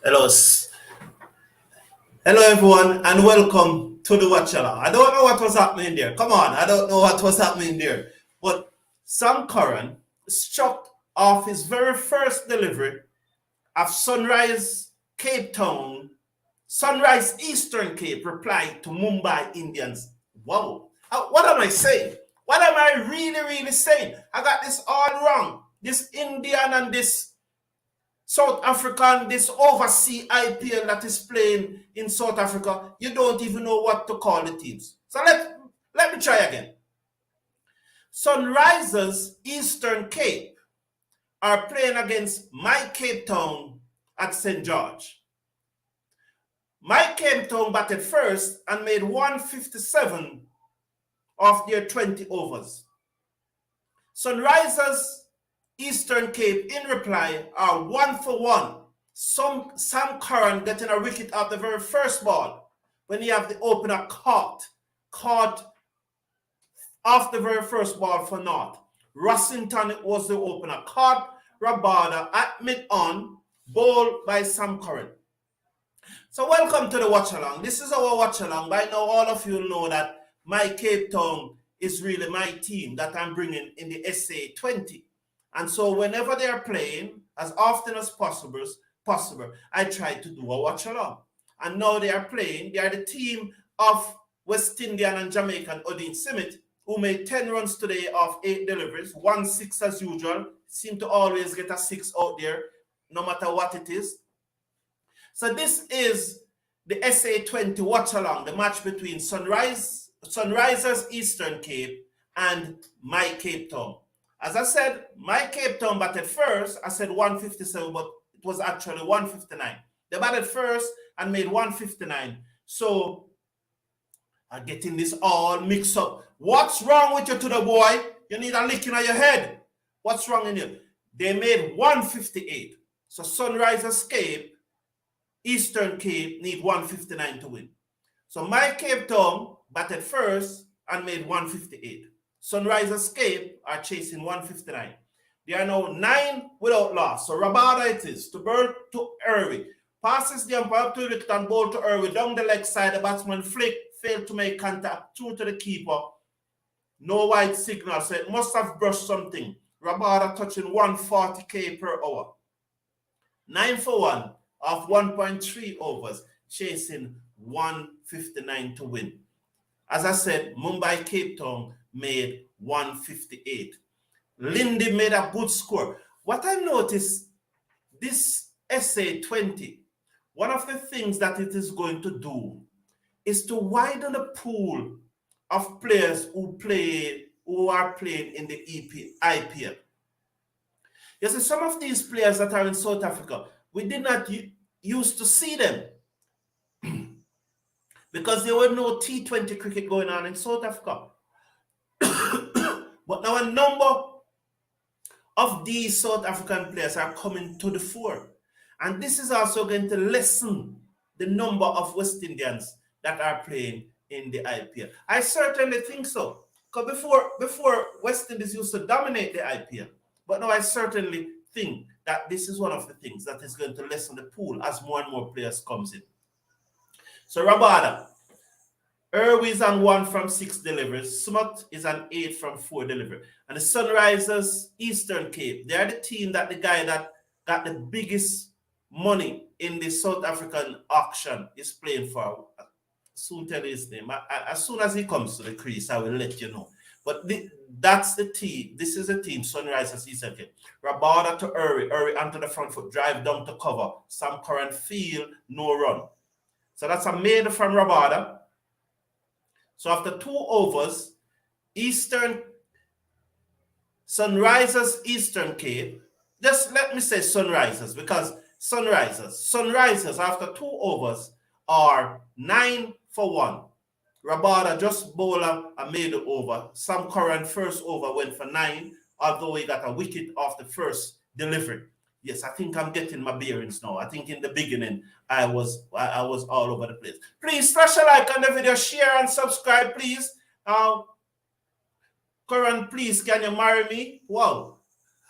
Hello, hello everyone, and welcome to the Watch Along. I don't know what was happening there. Come on, I don't know what was happening there. But Sam Curran struck off his very first delivery of Sunrise Eastern Cape replied to Mumbai Indians. Wow, what am I saying? What am I really saying? I got this all wrong. This Indian and this South African, this overseas IPL that is playing in South Africa, you don't even know what to call the teams. So let me try again. Sunrisers Eastern Cape are playing against my Cape Town at St. George. My Cape Town batted first and made 157 of their 20 overs. Sunrisers Eastern Cape, in reply, are 1-for-1. Sam Curran getting a wicket off the very first ball when he have the opener caught off the very first ball for North. Rossington was the opener, caught Rabada at mid-on, bowled by Sam Curran. So welcome to the watch along. This is our watch along. By now, all of you know that my Cape Town is really my team that I'm bringing in the SA20. And so whenever they are playing, as often as possible, I try to do a watch along. And now they are playing. They are the team of West Indian and Jamaican Odin Simit, who made 10 runs today off 8 deliveries, 1-6 as usual. Seem to always get a 6 out there, no matter what it is. So this is the SA20 watch along, the match between Sunrisers Eastern Cape and my Cape Town. As I said, my Cape Town batted first. I said 157, but it was actually 159. They batted first and made 159. So I'm getting this all mixed up. What's wrong with you to the boy? You need a licking on your head. What's wrong in you? They made 158. So Sunrisers Cape, Eastern Cape need 159 to win. So my Cape Town batted first and made 158. Sunrisers Cape are chasing 159. They are now 9 without loss. So Rabada it is to Bird to Irwi. Passes the umpire up to wicket and ball to Irwi. Down the leg side, the batsman flick, failed to make contact, through to the keeper. No white signal, so it must have brushed something. Rabada touching 140 km per hour. 9 for 1 of 1.3 overs, chasing 159 to win. As I said, Mumbai Cape Town made 158. Lindy made a good score. What I noticed, this SA20, one of the things that it is going to do is to widen the pool of players who are playing in the IPL. You see, some of these players that are in South Africa, we did not used to see them because there were no T20 cricket going on in South Africa. But now a number of these South African players are coming to the fore. And this is also going to lessen the number of West Indians that are playing in the IPL. I certainly think so. Because before West Indies used to dominate the IPL. But now I certainly think that this is one of the things that is going to lessen the pool as more and more players comes in. So Rabada, Irwi is on 1 from 6 deliveries. Smut is on 8 from 4 deliveries. And the Sunrisers Eastern Cape, they are the team that the guy that got the biggest money in the South African auction is playing for. I'll soon tell you his name. As soon as he comes to the crease, I will let you know. But that's the team. This is the team, Sunrisers Eastern Cape. Rabada to Irwi onto the front foot, drive down to cover. Sam Curran field, no run. So that's a made from Rabada. So after 2 overs, Sunrisers Eastern Cape, just let me say Sunrisers because Sunrisers after 2 overs are 9 for 1. Rabada just bowled a made over. Sam Curran first over went for 9, although he got a wicket off the first delivery. Yes, I think I'm getting my bearings now. I think in the beginning, I was all over the place. Please smash a like on the video, share and subscribe, please. Curran, please, can you marry me? Wow.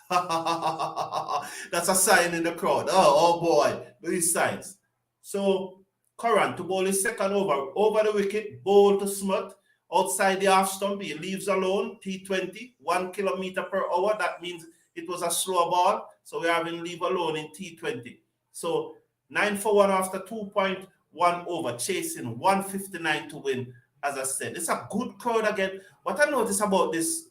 That's a sign in the crowd. Oh boy, these signs. So Curran to bowl his second over the wicket, bowl to Smith outside the half stump. He leaves alone. T20, 1 kilometer per hour. That means it was a slow ball. So we're having leave alone in T20. So 9 for 1 after 2.1 over, chasing 159 to win. As I said, it's a good crowd again. What I notice about this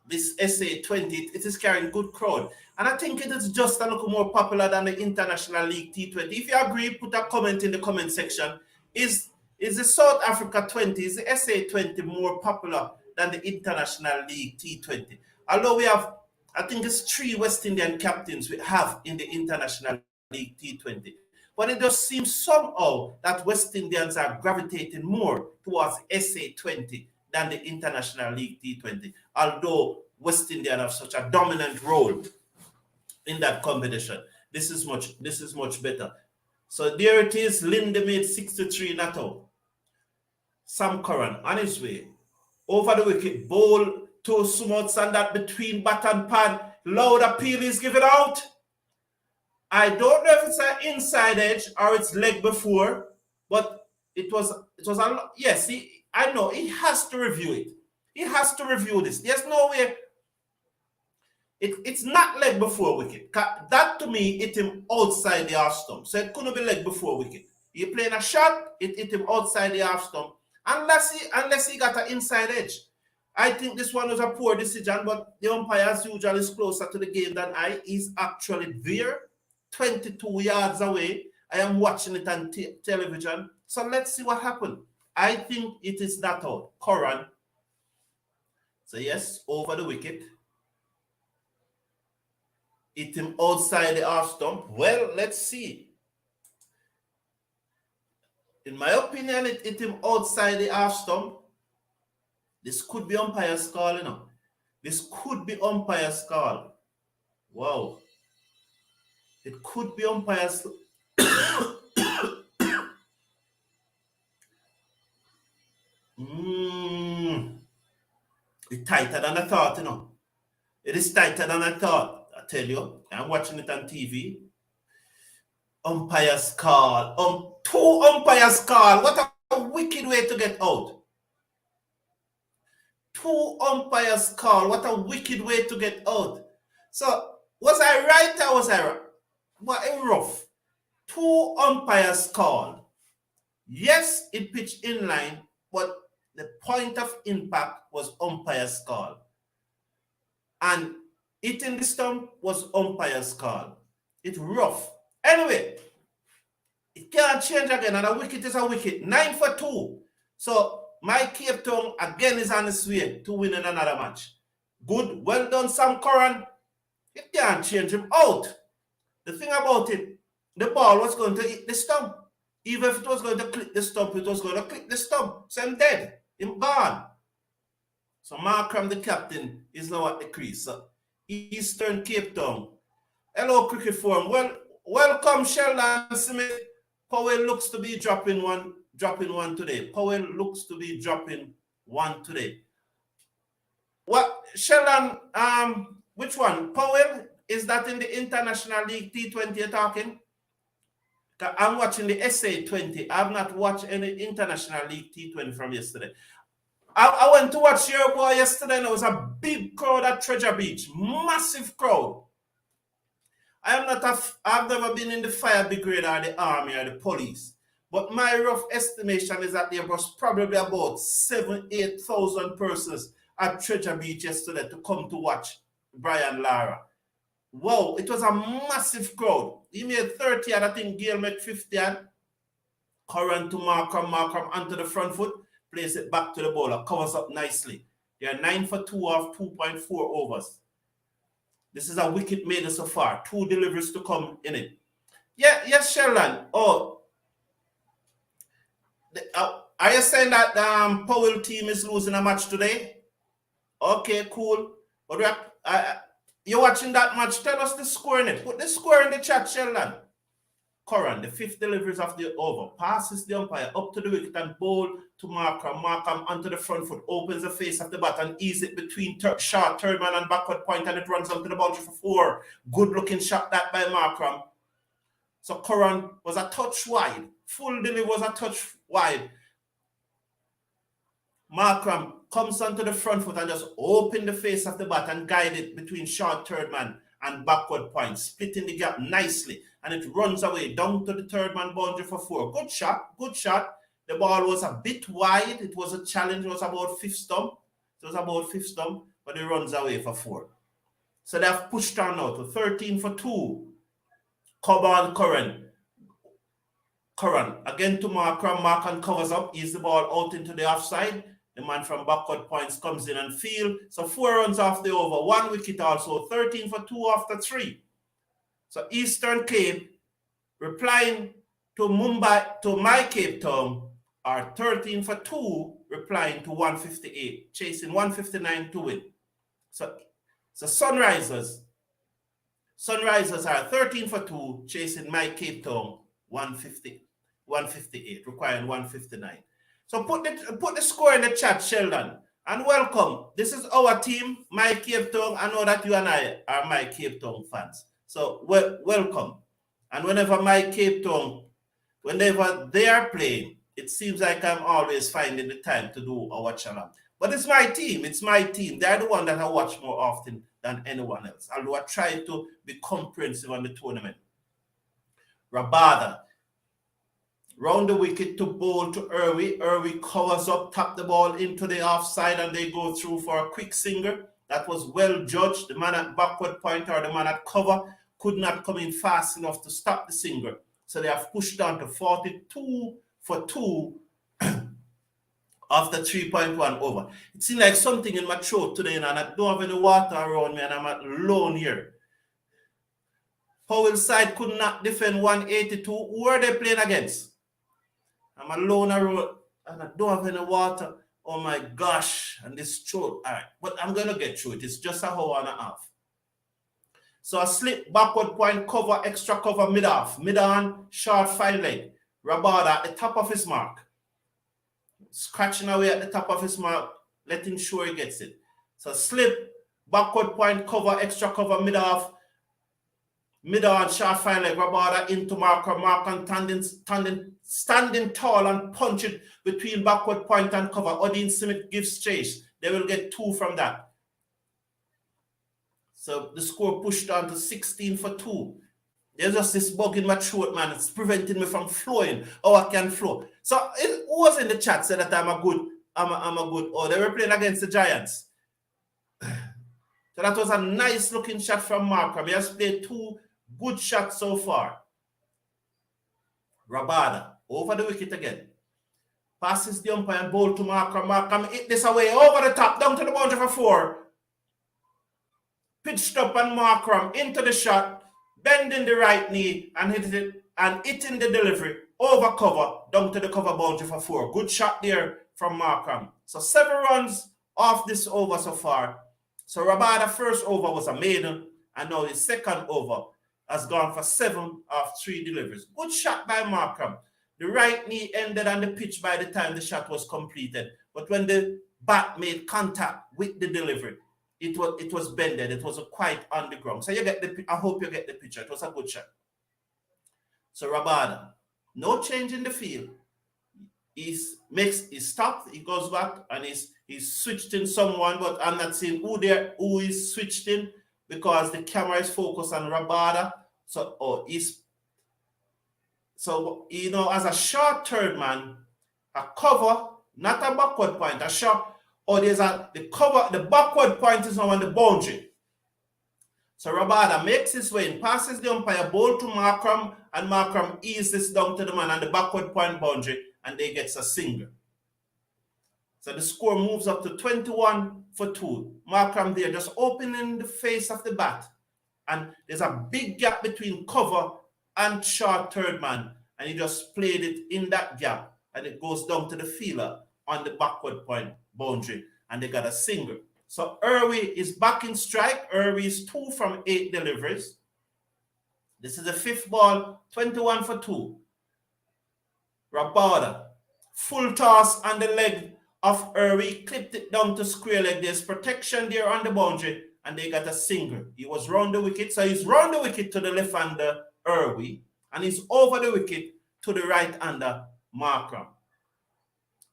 SA20, it is carrying good crowd. And I think it is just a little more popular than the International League T20. If you agree, put a comment in the comment section. Is the South Africa 20, is the SA20 more popular than the International League T20? Although we have, I think it's 3 West Indian captains we have in the International League T20. But it does seem somehow that West Indians are gravitating more towards SA20 than the International League T20, although West Indian have such a dominant role in that competition. This is much better. So there it is. Linde made 63 not out. Sam Curran on his way. Over the wicket, bowl to Sumot, and that between bat and pad. Loud appeal is given out. I don't know if it's an inside edge or it's leg before, but it was a, yes, I know he has to review it. He has to review this. There's no way. It's not leg before wicket. That to me hit him outside the half stump. So it couldn't be leg before wicket. He playing a shot, it hit him outside the half stump. Unless he got an inside edge. I think this one was a poor decision, but the umpire as usual is closer to the game than I. He's actually there, 22 yards away. I am watching it on television. So let's see what happened. I think it is not out. Curran. So yes, over the wicket. Hit him outside the half stump. Well, let's see. In my opinion, it hit him outside the half stump. This could be umpire's call, you know. This could be umpire's call. Wow. It could be umpire's. It's tighter than I thought, you know. It is tighter than I thought. I tell you, I'm watching it on TV. Umpire's call. 2 umpires call. What a wicked way to get out. 2 umpires call. What a wicked way to get out. So, was I right or was I wrong? What a rough. 2 umpires call. Yes, it pitched inline, but the point of impact was umpire's call. And hitting the stump was umpire's call. It's rough. Anyway, it can't change again, and a wicket is a wicket. 9 for 2. So my Cape Town again is on its way to winning another match. Good, well done, Sam Curran. It can't change him out. The thing about it, the ball was going to hit the stump. Even if it was going to click the stump, it was going to click the stump. So I'm dead. I'm gone. So Markram, the captain, is now at the crease. So Eastern Cape Town. Hello, Cricket Forum. Well, welcome, Sheldon Smith. Powell looks to be dropping one today. Powell looks to be dropping one today. What, Sheldon, which one? Powell, is that in the International League T20 you're talking? I'm watching the SA20. I have not watched any International League T20 from yesterday. I went to watch your boy yesterday, and there was a big crowd at Treasure Beach. Massive crowd. I've never been in the fire brigade or the army or the police. But my rough estimation is that there was probably about 7,000-8,000 persons at Treasure Beach yesterday to come to watch Brian Lara. Wow, it was a massive crowd. He made 30, and I think Gale made 50, and Curran to Markram onto the front foot, place it back to the bowler, covers up nicely. They are 9 for 2 off 2.4 overs. This is a wicket made so far. 2 deliveries to come in it. Yeah, yes, Sheldon. Oh, are you saying that Powell team is losing a match today? Okay, cool. But you're watching that match. Tell us the score in it. Put the score in the chat, Sheldon. Curran, the fifth deliveries of the over, passes the umpire up to the wicket and bowl to Markham. Markham onto the front foot, opens the face of the bat and ease it between short, third man and backward point, and it runs onto the boundary for 4. Good looking shot that by Markham. So Curran was a touch wide. Full delivery was a touch wide. Markham comes onto the front foot and just open the face of the bat and guide it between short third man and backward point, splitting the gap nicely. And it runs away down to the third man boundary for 4. Good shot, good shot. The ball was a bit wide. It was a challenge. It was about fifth stump. But it runs away for 4. So they have pushed on now to 13 for 2. Cobb Curran. Curran again to Markham. Markham covers up. Ease the ball out into the offside. The man from backward points comes in and field. So 4 runs off the over. 1 wicket also. 13 for 2 after 3. So Eastern Cape replying to my Cape Town are 13 for 2, replying to 158, chasing 159 to win. So Sunrisers are 13 for 2, chasing my Cape Town 158, requiring 159. So put the score in the chat, Sheldon, and welcome. This is our team, my Cape Town. I know that you and I are my Cape Town fans. So welcome. And whenever my Cape Town, whenever they are playing, it seems like I'm always finding the time to do a watch along. But it's my team. They're the one that I watch more often than anyone else. Although I try to be comprehensive on the tournament. Rabada. Round the wicket to bowl to Irwi. Irwi covers up, tap the ball into the offside, and they go through for a quick singer. That was well judged. The man at backward point or the man at cover could not come in fast enough to stop the singer. So they have pushed down to 42 for 2 after 3.1 over. It seems like something in my throat today, and I don't have any water around me, and I'm alone here. Powell's side could not defend 182. Who are they playing against? I'm alone around, and I don't have any water. Oh my gosh, and this throat. All right, but I'm going to get through it. It's just a hour and a half. So a slip, backward point, cover, extra cover, mid-off. Mid-on, short 5 leg. Rabada at the top of his mark. Scratching away at the top of his mark, letting sure he gets it. So slip, backward point, cover, extra cover, mid-off. Mid-on, short 5 leg. Rabada into Markham. Markham standing tall and punch it between backward point and cover. Odin Smith gives chase. They will get 2 from that. So the score pushed on to 16 for 2. There's just this bug in my throat, man. It's preventing me from flowing. Oh, I can flow. So who was in the chat said that I'm a good. Oh, they were playing against the Giants. So that was a nice looking shot from Markham. He has played 2 good shots so far. Rabada over the wicket again. Passes the umpire and bowl to Markham. Markham hit this away over the top, down to the boundary for 4. Pitched up on Markham into the shot, bending the right knee and hitting the delivery over cover, down to the cover boundary for 4. Good shot there from Markham. So 7 runs off this over so far. So Rabada's first over was a maiden, and now his second over has gone for 7 of 3 deliveries. Good shot by Markham. The right knee ended on the pitch by the time the shot was completed. But when the bat made contact with the delivery, it was bended. It was quite on the ground. So I hope you get the picture. It was a good shot. So Rabada, no change in the field. He stopped, he goes back, and he's switched in someone, but I'm not seeing who is switched in because the camera is focused on Rabada. So as a short third man, a cover, not a backward point, a short. The backward point is now on the boundary. So Rabada makes his way in, passes the umpire, bowl to Markham, and Markham eases this down to the man on the backward point boundary, and they gets a single. So the score moves up to 21 for 2. Markham there just opening the face of the bat, and there's a big gap between cover and short third man, and he just played it in that gap, and it goes down to the fielder on the backward point boundary, and they got a single. So Irwi is back in strike. Irwi is 2 from 8 deliveries. This is the fifth ball, 21 for 2. Rabada, full toss on the leg of Irwi, clipped it down to square leg. There's protection there on the boundary, and they got a single. He was round the wicket, so he's round the wicket to the left-hander Irwi, and he's over the wicket to the right-hander Markram.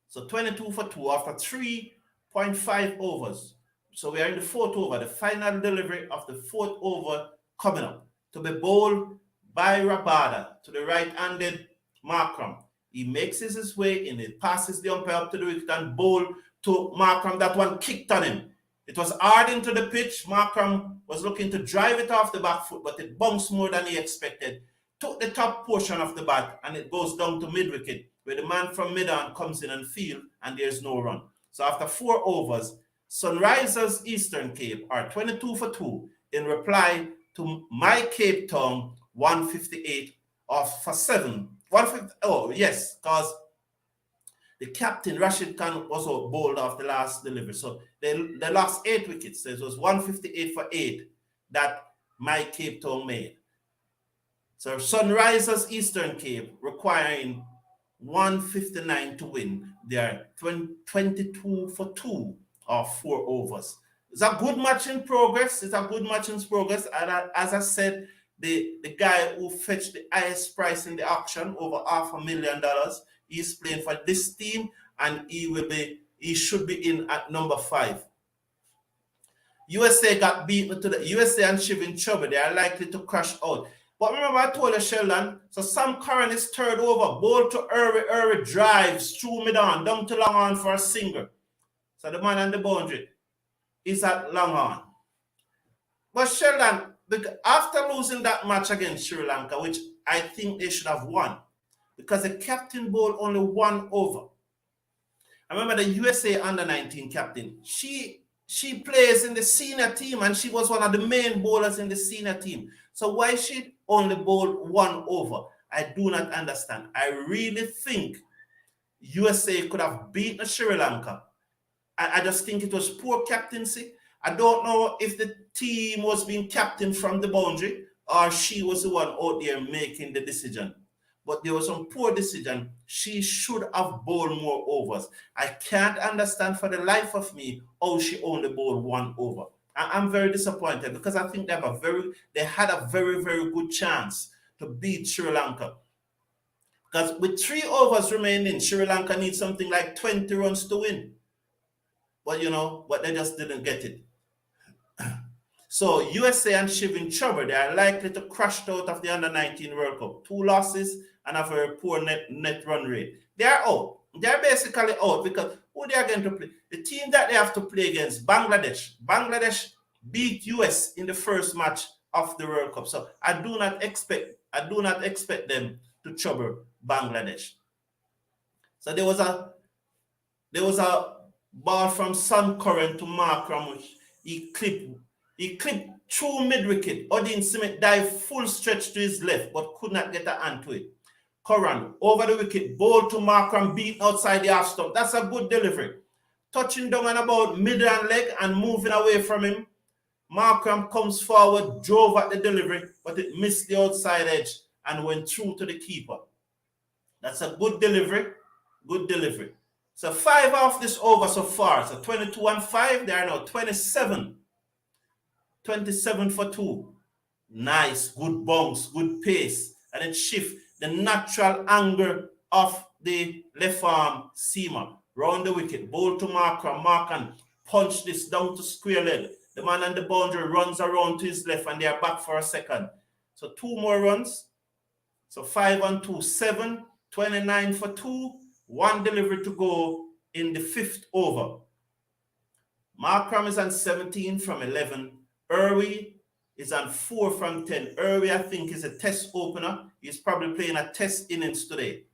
So 22 for 2 after 3.5 overs. So we are in the fourth over, the final delivery of the fourth over coming up. To be bowled by Rabada to the right-handed Markram. He makes his way in, it passes the umpire up to the wicket and bowl to Markram. That one kicked on him. It was hard into the pitch. Markram was looking to drive it off the back foot, but it bounced more than he expected. Took the top portion of the bat, and it goes down to mid-wicket, where the man from mid-on comes in and field, and there's no run. So after 4 overs, Sunrisers Eastern Cape are 22 for 2 in reply to my Cape Town 158 for 7. 150, oh, yes, because the captain, Rashid Khan, also bowled off the last delivery. So they lost 8 wickets. So it was 158 for 8 that my Cape Town made. So Sunrisers Eastern Cape requiring 159 to win. They are 22 for 2 of 4 overs. It's a good match in progress. It's a good match in progress. And as I said, the guy who fetched the highest price in the auction, over $500,000, he's playing for this team, and he should be in at number 5. USA got beaten to the USA and Shiv in trouble. They are likely to crash out. But remember, I told you, Sheldon, so Sam Curran is third over, ball to Irwi drives through mid-on, down to long on for a single. So the man on the boundary is at long on. But Sheldon, after losing that match against Sri Lanka, which I think they should have won, because the captain bowled only 1 over. I remember the USA under-19 captain. She plays in the senior team, and she was one of the main bowlers in the senior team. So why she only bowled 1 over? I do not understand. I really think USA could have beaten Sri Lanka. I just think it was poor captaincy. I don't know if the team was being captained from the boundary or she was the one out there making the decision. But there was some poor decision. She should have bowled more overs. I can't understand for the life of me how she only bowled 1 over. I'm very disappointed because I think they had a very, very good chance to beat Sri Lanka. Because with 3 overs remaining, Sri Lanka needs something like 20 runs to win. But they just didn't get it. So USA and Shiv in trouble. They are likely to crash out of the under-19 World Cup. 2 losses and a very poor net run rate. They are out. They are basically out because who they are going to play? The team that they have to play against, Bangladesh. Bangladesh beat US in the first match of the World Cup. So I do not expect them to trouble Bangladesh. So there was a ball from Sun Curran to Markram, which he clipped through mid-wicket. Odin Smith dived full stretch to his left, but could not get a hand to it. Curran over the wicket, ball to Markram, beat outside the half stump. That's a good delivery. Touching down on about mid-hand leg and moving away from him. Markram comes forward, drove at the delivery, but it missed the outside edge and went through to the keeper. That's a good delivery. Good delivery. So 5 off this over so far. So 22 and 5. They are now 27. 27 for 2. Nice. Good bounce. Good pace. And it shift the natural angle of the left arm seamer. Round the wicket. Ball to Markram. Markram punch this down to square leg. The man on the boundary runs around to his left and they are back for a second. So 2 more runs. So 5 and 2. 7. 29 for 2. 1 delivery to go in the 5th over. Markram is on 17 from 11. Irwi is on 4 from 10. Irwi, I think, is a test opener. He's probably playing a test innings today.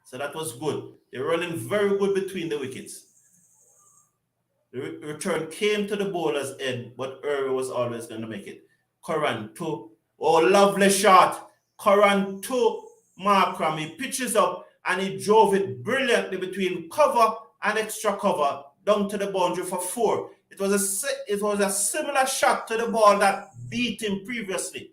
So that was good. They're running very good between the wickets. The return came to the bowler's end, but Irwi was always going to make it. Curran to, lovely shot. Curran to Markram. He pitches up and he drove it brilliantly between cover and extra cover down to the boundary for 4. It was a similar shot to the ball that beat him previously.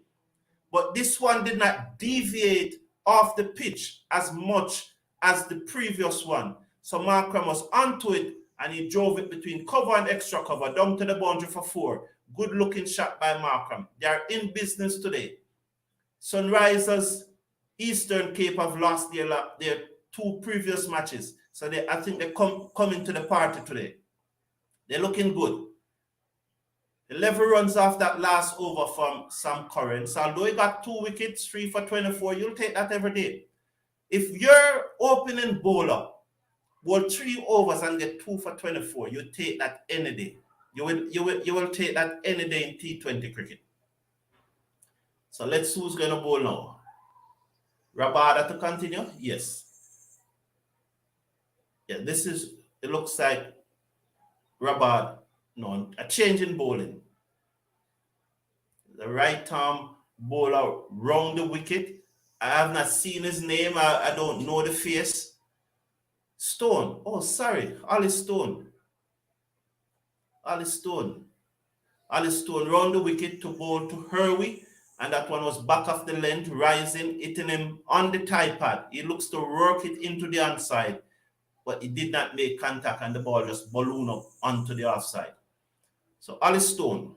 But this one did not deviate off the pitch as much as the previous one. So Markram was onto it and he drove it between cover and extra cover down to the boundary for 4. Good looking shot by Markram. They are in business today. Sunrisers, Eastern Cape have lost their 2 previous matches. So I think they come into the party today. They're looking good. 11 runs off that last over from Sam Curran. So although he got 2 wickets, 3 for 24, you'll take that every day. If you're opening bowler, bowl 3 overs and get 2 for 24, you take that any day. You will take that any day in T20 cricket. So let's see who's going to bowl now. Rabada to continue? Yes. Yeah, it looks like Rabada. No, a change in bowling. The right arm bowler round the wicket. I have not seen his name. I don't know the face. Stone. Oh, sorry. Ali Stone. Ali Stone round the wicket to bowl to Hervey. And that one was back off the length, rising, hitting him on the tie pad. He looks to work it into the onside, but he did not make contact and the ball just ballooned up onto the offside. So Ali Stone,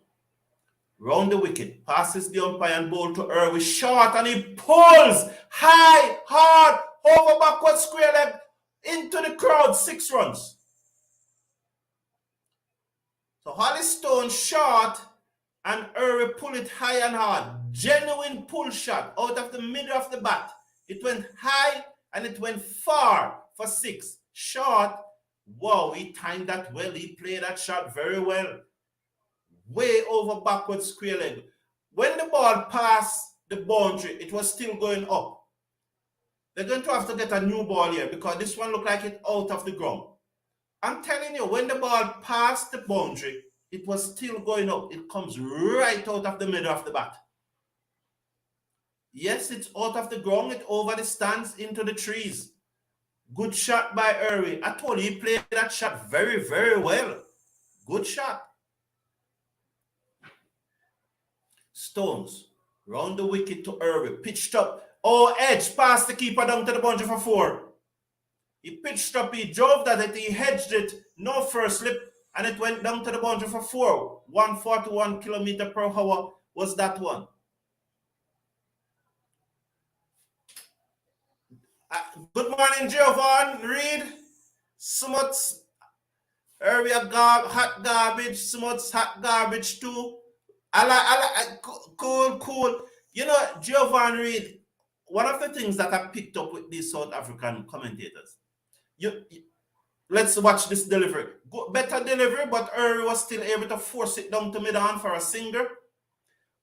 round the wicket, passes the umpire and bowl to Hervey, short, and he pulls high, hard, over backward square leg into the crowd, 6 runs. So Ali Stone short and Hervey pull it high and hard. Genuine pull shot out of the middle of the bat. It went high and it went far for 6. Short, wow, he timed that well. He played that shot very well. Way over backward square leg. When the ball passed the boundary, it was still going up. They're going to have to get a new ball here because this one looked like it out of the ground. I'm telling you, when the ball passed the boundary, it was still going up. It comes right out of the middle of the bat. Yes, it's out of the ground. It over the stands into the trees. Good shot by Hervey. I told you, he played that shot very, very well. Good shot. Stones, round the wicket to Hervey. Pitched up. Oh, edge, past the keeper down to the boundary for 4. He pitched up, he drove that, he hedged it. No first slip. And it went down to the boundary for 4. 141 kilometers per hour was that one. Good morning, Jovan Reed. Smuts, area hot garbage. Smuts, hot garbage too. I like cool. You know, Jovan Reed, one of the things that I picked up with these South African commentators, let's watch this delivery. Better delivery, but Hervey was still able to force it down to mid-on for a singer.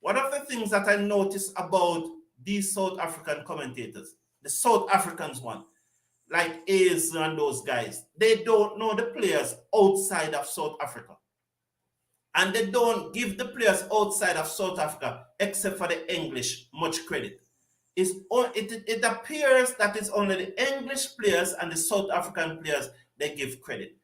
One of the things that I noticed about these South African commentators, the South Africans one, like A's and those guys, they don't know the players outside of South Africa. And they don't give the players outside of South Africa, except for the English, much credit. It appears that it's only the English players and the South African players they give credit.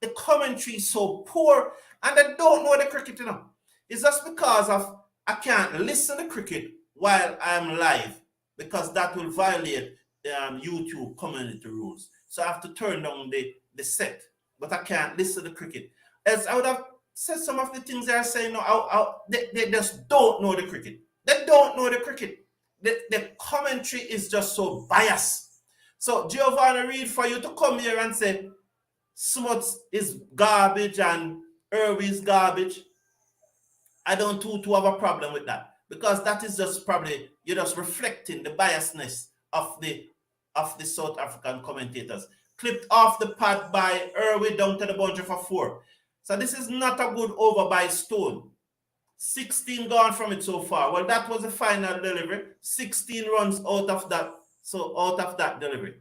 The commentary is so poor and they don't know the cricket enough. It's just because of I can't listen to cricket while I'm live because that will violate YouTube community rules. So I have to turn down the set, but I can't listen to cricket. As I would have said some of the things they are saying now, they just don't know the cricket. They don't know the cricket. The commentary is just so biased. So Giovanni Reid, for you to come here and say Smuts is garbage and Hervey is garbage, I don't too have a problem with that. Because that is just probably, you're just reflecting the biasness of the South African commentators. Clipped off the pad by Hervey down to the boundary for 4. So this is not a good over by Stone. 16 gone from it so far. Well, that was the final delivery. 16 runs out of that. So out of that delivery.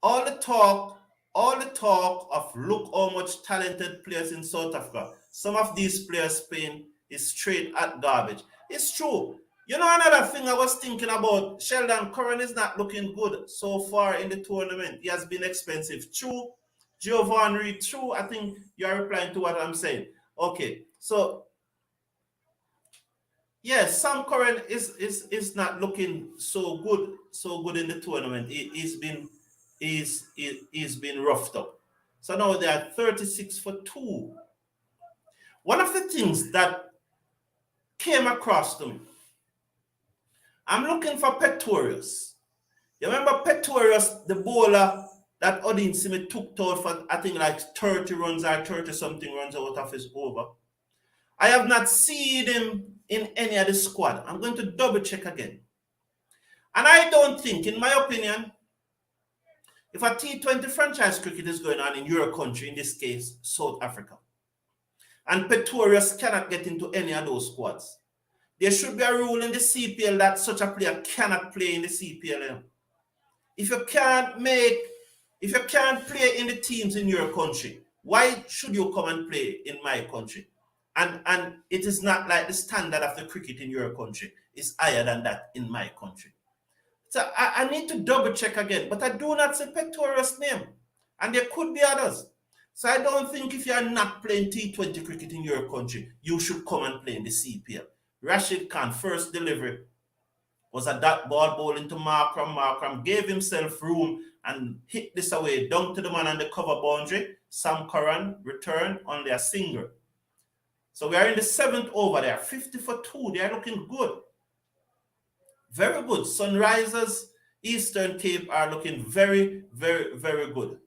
All the talk of look how much talented players in South Africa. Some of these players playing is straight at garbage. It's true. You know, another thing I was thinking about, Sheldon Curran is not looking good so far in the tournament. He has been expensive. True, Giovanni, read through. I think you're replying to what I'm saying. Okay, so yes, Sam Curran is not looking so good in the tournament. He's been roughed up. So now they are 36 for 2. One of the things that came across to me, I'm looking for Pretorius. You remember Pretorius, the bowler that Odin Smith took out for, I think, like 30 runs or 30 something runs out of his over. I have not seen him in any of the squad. I'm going to double check again. And I don't think, in my opinion, if a T20 franchise cricket is going on in your country, in this case, South Africa, and Pretorius cannot get into any of those squads, there should be a rule in the CPL that such a player cannot play in the CPL. If you can't play in the teams in your country, why should you come and play in my country? And it is not like the standard of the cricket in your country is higher than that in my country. So I need to double check again, but I do not see Pretorius' name. And there could be others. So I don't think if you are not playing T20 cricket in your country, you should come and play in the CPL. Rashid Khan, first delivery, was a dot ball bowling to Markram. Markram gave himself room and hit this away down to the man on the cover boundary. Sam Curran returned only a single. So we are in the 7th over there, 50 for 2. They are looking good. Very good. Sunrisers, Eastern Cape are looking very, very, very good.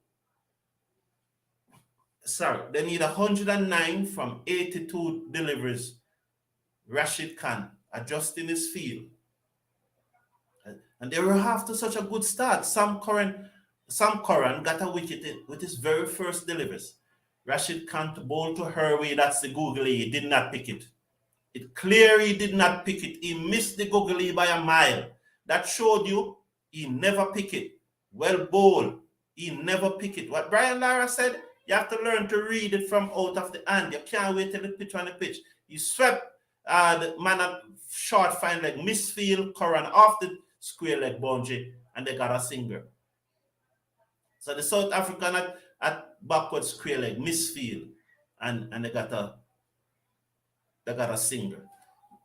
Sorry, they need 109 from 82 deliveries. Rashid Khan adjusting his field. And they were after such a good start. Sam Curran got a wicket with his very first deliveries. Rashid Khan to bowl to Herway, that's the googly, he did not pick it. It clearly did not pick it. He missed the googly by a mile. That showed you he never pick it. Well bowled. He never pick it. What Brian Lara said, you have to learn to read it from out of the hand. You can't wait till the pitch on the pitch. He swept the man at short fine leg, misfield, Curran off the square leg boundary, and they got a single. So the South African at backward square leg, misfield, and they got a single.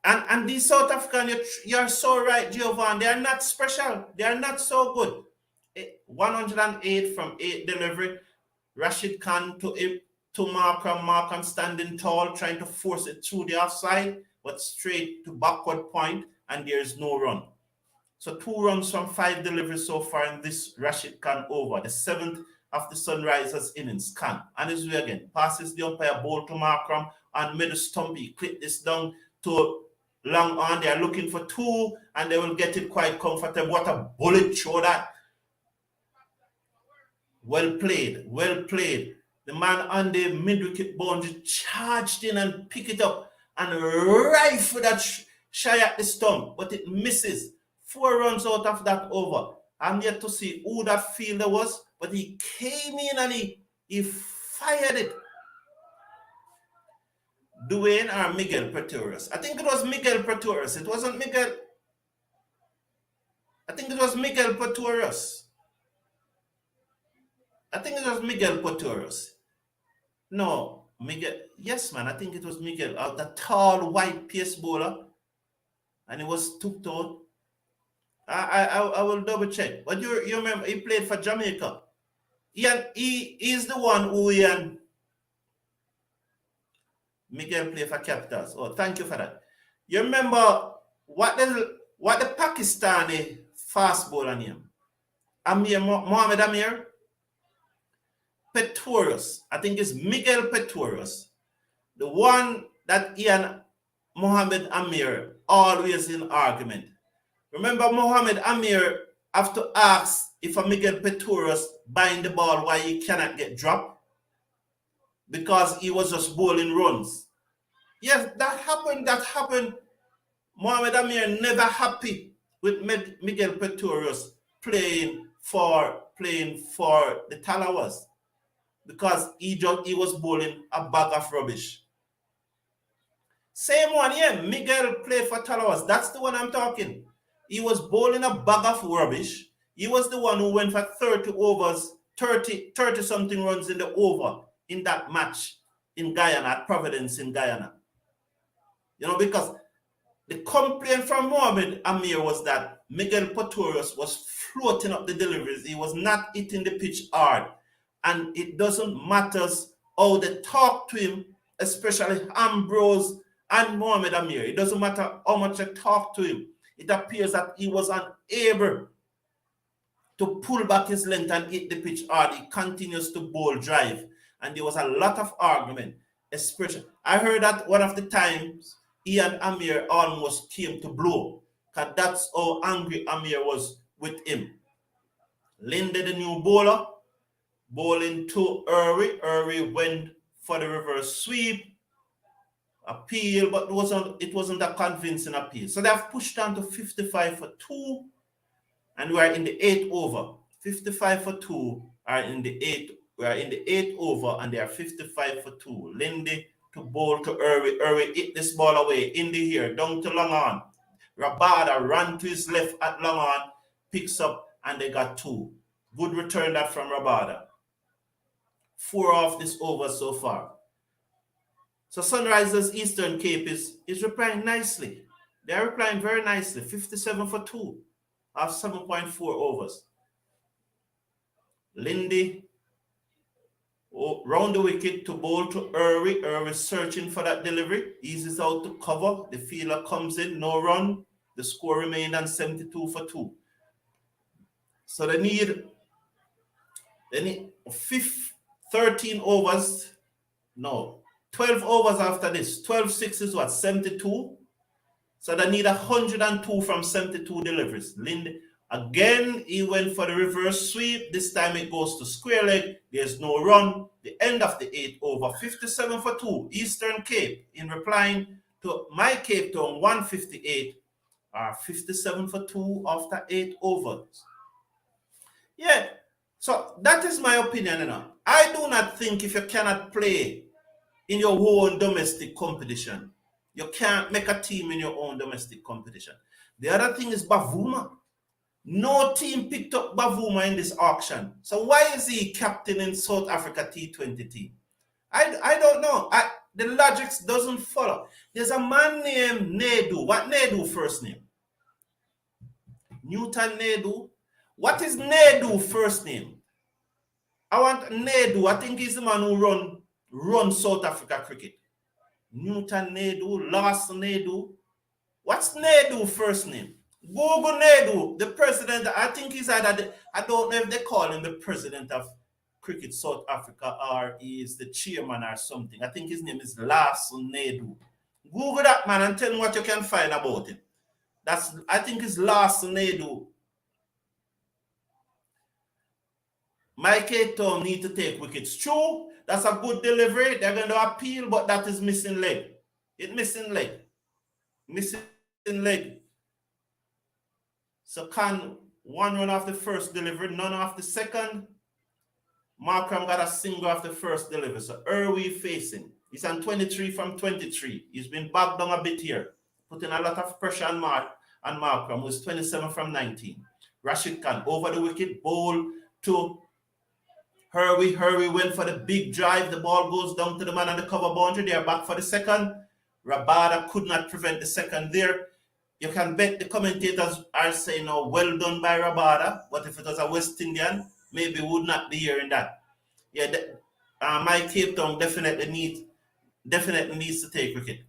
And these South African, you're so right, Giovanni, they are not special. They are not so good. 108 from 8 delivery. Rashid Khan to Markram. Markram standing tall, trying to force it through the offside, but straight to backward point, and there is no run. So 2 runs from 5 deliveries so far in this Rashid Khan over, the 7th of the Sunrisers innings. Khan on his way again, passes the umpire, ball to Markram and middle stump. He clip this down to long on. They are looking for 2 and they will get it quite comfortable. What a bullet throw that. Well played, well played. The man on the mid-wicket boundary charged in and picked it up and rifled that shy at the stump, but it misses. 4 runs out of that over. I'm yet to see who that fielder was, but he came in and he fired it. Dwayne or Miguel Pretorius? I think it was Miguel Pretorius. It wasn't Miguel. I think it was Miguel Pretorius. I think it was Miguel Pretorius. No, Miguel. Yes, man. I think it was Miguel. The tall white pace bowler. And he was took out. I will double check. But you remember he played for Jamaica. He is the one who Miguel played for Capitals. Oh, thank you for that. You remember what the Pakistani fast bowler name? Mohammed Amir? Pretorius. I think it's Miguel Pretorius. The one that Mohammed Amir always in argument. Remember Mohammed Amir have to ask if a Miguel Pretorius bind the ball why he cannot get dropped? Because he was just bowling runs. Yes, that happened. Mohammed Amir never happy with Miguel Pretorius playing for the Talawas. Because he was bowling a bag of rubbish. Same one, yeah. Miguel played for Talawas. That's the one I'm talking. He was bowling a bag of rubbish. He was the one who went for 30 overs 30 something runs in the over in that match in Guyana, at Providence in Guyana. You know, because the complaint from Mohamed Amir was that Miguel Portorius was floating up the deliveries. He was not hitting the pitch hard. And it doesn't matter how they talk to him, especially Ambrose and Mohamed Amir. It doesn't matter how much they talk to him. It appears that he was unable to pull back his length and hit the pitch hard. He continues to bowl drive. And there was a lot of argument, especially. I heard that one of the times he and Amir almost came to blow, because that's how angry Amir was with him. Lindy, the new bowler, bowling to Irwi. Irwi went for the reverse sweep. Appeal, but it wasn't a convincing appeal. So they've pushed on to 55 for 2, and we are in the 8th over. 55 for 2 are in the 8th. We are in the 8th over, and they are 55 for 2. Lindy to bowl to Irwi. Irwi hit this ball away. Indy here, down to long on. Rabada ran to his left at long on, picks up, and they got 2. Good return that from Rabada. 4 off this over so far. So Sunrisers Eastern Cape is replying nicely. They are replying very nicely. 57 for 2 off 7.4 overs. Lindy round the wicket to bowl to Irwi. Irwi searching for that delivery. Eases out to cover. The fielder comes in, no run. The score remained on 72 for 2. So they need 13 overs. No, 12 overs after this. 12-6 is what? 72. So they need 102 from 72 deliveries. Lindy, again, he went for the reverse sweep. This time it goes to square leg. There's no run. The end of the 8th over. 57 for 2. Eastern Cape, in replying to my Cape Town 158, are 57 for 2 after 8 overs. Yeah, so that is my opinion. You know. I do not think if you cannot play in your own domestic competition, you can't make a team in your own domestic competition. The other thing is Bavuma. No team picked up Bavuma in this auction. So why is he captain in South Africa T20 team? I don't know. The logic doesn't follow. There's a man named Naidu. What Naidu first name? Newton Naidu. What is Naidu first name? I want Naidu. I think he's the man who run South Africa cricket. Newton Naidu, Lars Naidu. What's Naidu first name? Google Naidu, the president. I think he's either, I don't know if they call him the president of Cricket South Africa or he is the chairman or something. I think his name is Lars Naidu. Google that man and tell me what you can find about him. I think it's Lars Naidu. My Cape Town need to take wickets. True, that's a good delivery. They're going to appeal, but that is missing leg. It's missing leg. Missing leg. So can one run off the first delivery, none off the second. Markram got a single off the first delivery. So Irwi facing. He's on 23 from 23. He's been backed down a bit here, putting a lot of pressure on Markram, who's 27 from 19. Rashid Khan over the wicket, bowl to Irwi. Irwi went for the big drive. The ball goes down to the man on the cover boundary. They are back for the second. Rabada could not prevent the second there. You can bet the commentators are saying, oh, well done by Rabada. But if it was a West Indian, maybe would not be hearing that. Yeah, my Cape Town definitely needs to take cricket.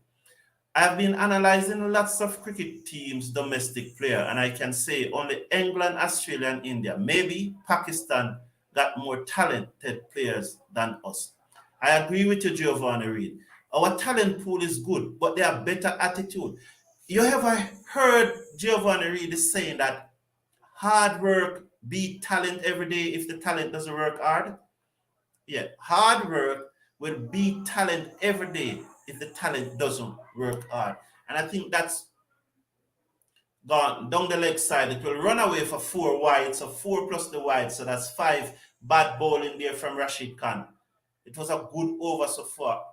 I've been analyzing lots of cricket teams, domestic player, and I can say only England, Australia, and India, maybe Pakistan, got more talented players than us. I agree with you, Giovanni Reid. Our talent pool is good, but they have better attitude. You ever heard Giovanni Reid saying that hard work beat talent every day if the talent doesn't work hard? Yeah, hard work will beat talent every day if the talent doesn't work hard. And I think that's gone down the leg side. It will run away for 4 wide, so 4 plus the wide, so that's 5 bad bowling there from Rashid Khan. It was a good over so far.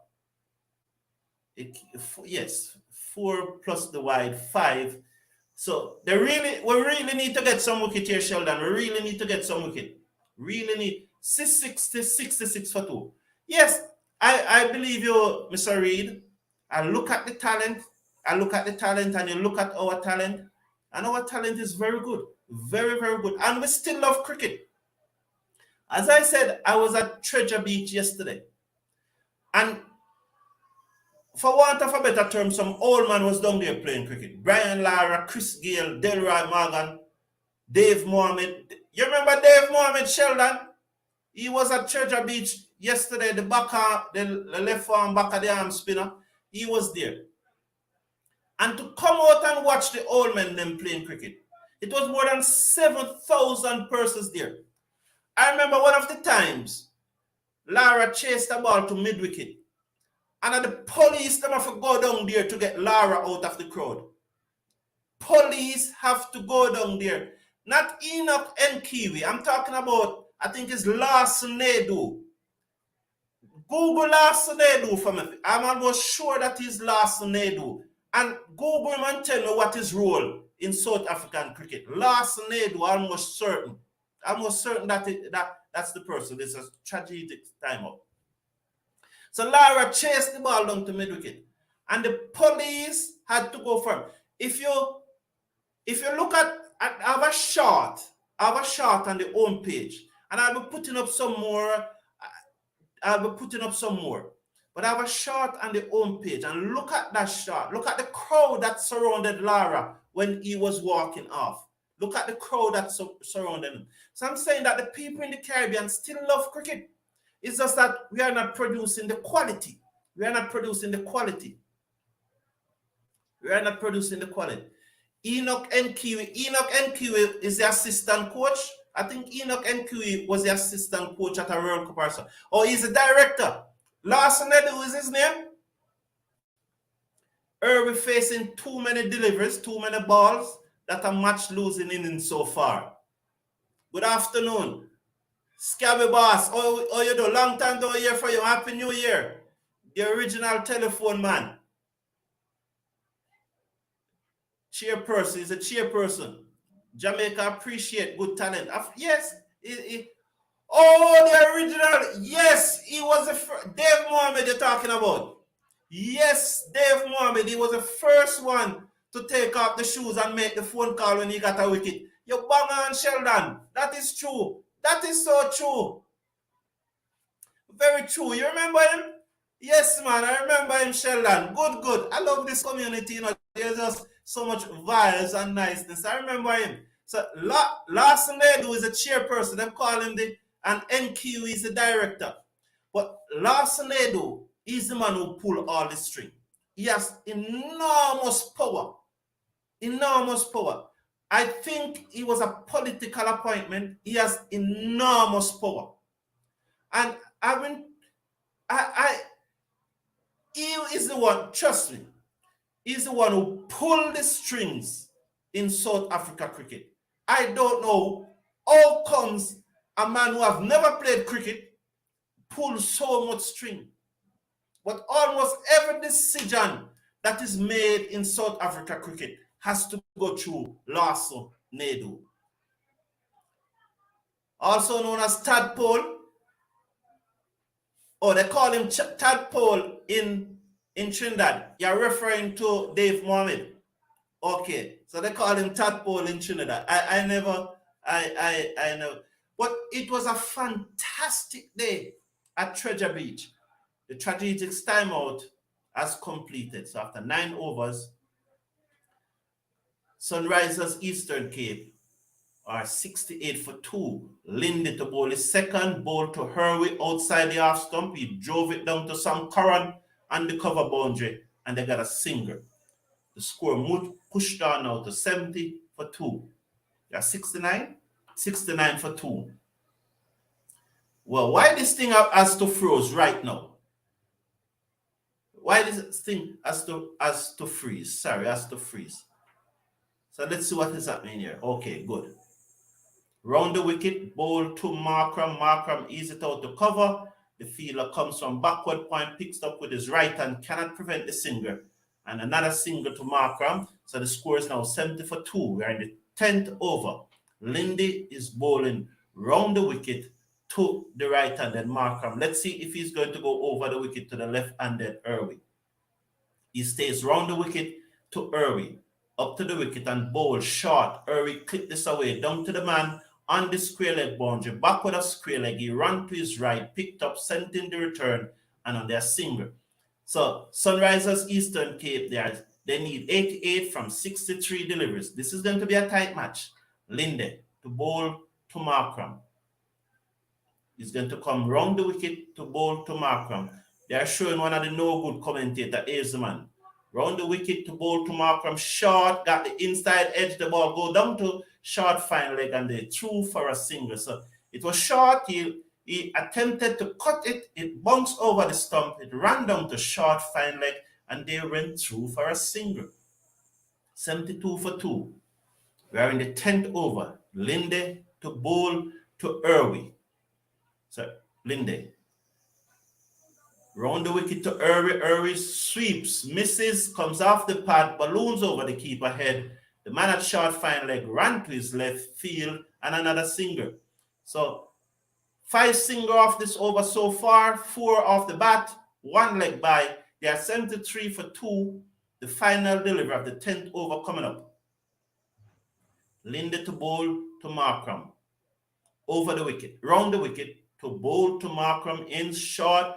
Yes, 4 plus the wide, 5. So we really need to get some wicket here, Sheldon. We really need to get some wicket. Really need. 660, 66 for 2. Yes, I believe you, Mr. Reed. I look at the talent. I look at the talent and you look at our talent. And our talent is very good. Very, very good. And we still love cricket. As I said, I was at Treasure Beach yesterday. And for want of a better term, some old man was down there playing cricket. Brian Lara, Chris Gale, Delroy Morgan, Dave Mohammed. You remember Dave Mohammed, Sheldon? He was at Treasure Beach yesterday, the left arm, back of the arm spinner. He was there. And to come out and watch the old men them playing cricket, it was more than 7,000 persons there. I remember one of the times, Lara chased the ball to mid-wicket. And the police them have to go down there to get Lara out of the crowd. Police have to go down there. Not Enoch and Kiwi. I'm talking about, I think it's Larson Nadu. Google Larson Nadu for me. I'm almost sure that is Larson Nadu. And Google him and tell me what his role in South African cricket. Larson Nadu, almost certain. Almost certain that's the person. It's a tragic timeout. So Lara chased the ball down to mid-wicket. And the police had to go for him. If you look at I have a shot on the home page. And I'll be putting up some more. But I have a shot on the home page. And look at that shot. Look at the crowd that surrounded Lara when he was walking off. Look at the crowd that surrounded him. So I'm saying that the people in the Caribbean still love cricket. It's just that we are not producing the quality. We are not producing the quality. Enoch Nkiwi is the assistant coach. I think Enoch Nkiwi was the assistant coach at a World Cup or so. Or he's the director. Larson Edu is his name. We're facing too many deliveries, too many balls that are match losing innings so far. Good afternoon. Scabby Boss, oh you do? Long time don't hear from you. Happy New Year. The original telephone man. Chairperson is a chairperson. Jamaica appreciate good talent. Yes. The original. Yes, he was the first. Dave Mohammed you're talking about. Yes, Dave Mohammed. He was the first one to take off the shoes and make the phone call when he got a wicket. You bang on, Sheldon. That is true. That is so true. Very true. You remember him? Yes, man. I remember him, Sheldon. Good. I love this community. You know, there's just so much vibes and niceness. I remember him. So Larson Edu is a chairperson. They call him and NQ is the director. But Larson Edu is the man who pull all the string. He has enormous power. I think he was a political appointment. He has enormous power. And he is the one, trust me, he's the one who pulled the strings in South Africa cricket. I don't know how comes a man who have never played cricket pulls so much string. But almost every decision that is made in South Africa cricket has to go through Larson Nadu. Also known as Tadpole. Oh, they call him Tadpole in Trinidad. You're referring to Dave Mohammed. Okay, so they call him Tadpole in Trinidad. I never. But it was a fantastic day at Treasure Beach. The strategic timeout has completed. So after 9 overs, Sunrisers Eastern Cape are 68 for 2. Lindy to bowl his second, ball to Herway outside the half stump. He drove it down to Sam Curran and the cover boundary, and they got a single. The score pushed down now to 70 for 2. Yeah, 69? 69 for 2. Well, why this thing has to froze right now? Why this thing has to freeze? Sorry, has to freeze. So let's see what is happening here. Okay, good. Round the wicket, ball to Markram. Markram easy it out to cover. The fielder comes from backward point, picks up with his right hand, cannot prevent the single. And another single to Markram. So the score is now 70 for 2. We're in the 10th over. Lindy is bowling round the wicket to the right-handed Markham. Let's see if he's going to go over the wicket to the left-handed Irwin. He stays round the wicket to Irwin, up to the wicket and bowl short. Irwin clipped this away, down to the man on the square leg boundary. Backward of square leg, he ran to his right, picked up, sent in the return, and on their single. So Sunrisers Eastern Cape, they need 88 from 63 deliveries. This is going to be a tight match. Linde to bowl to Markram. He's going to come round the wicket to bowl to Markram. They are showing one of the no-good commentator, Azeman. Round the wicket to bowl to Markram. Short, got the inside edge, the ball go down to short fine leg, and they threw for a single. So it was short. He attempted to cut it. It bounced over the stump. It ran down to short fine leg, and they went through for a single. 72 for 2. We are in the 10th over. Linde to bowl to Irwin. So Linde. Round the wicket to Irwin. Irwin sweeps, misses, comes off the pad, balloons over the keeper head. The man at short fine leg ran to his left field and another single. So 5 single off this over so far, 4 off the bat, 1 leg by. They are 73 for 2. The final delivery of the 10th over coming up. Linde to bowl to Markram. Over the wicket, round the wicket to bowl to Markram in short.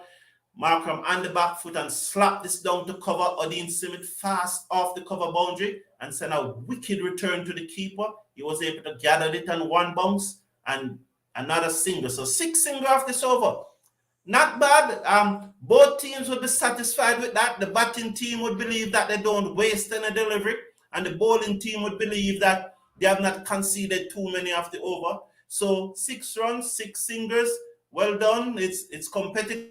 Markram on the back foot and slap this down to cover. Odin Simit fast off the cover boundary and send a wicked return to the keeper. He was able to gather it on 1 bounce and another single. So 6 single off this over. Not bad. Both teams would be satisfied with that. The batting team would believe that they don't waste any delivery, and the bowling team would believe that they have not conceded too many of the over. So 6 runs, 6 singles. Well done. It's competitive.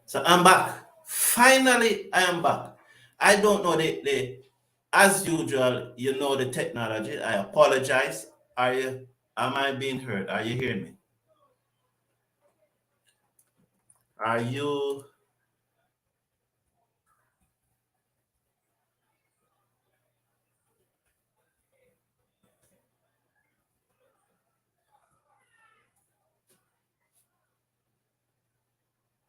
So I'm back. Finally, I am back. I don't know as usual, you know the technology. I apologize. Am I being heard? Are you hearing me? Are you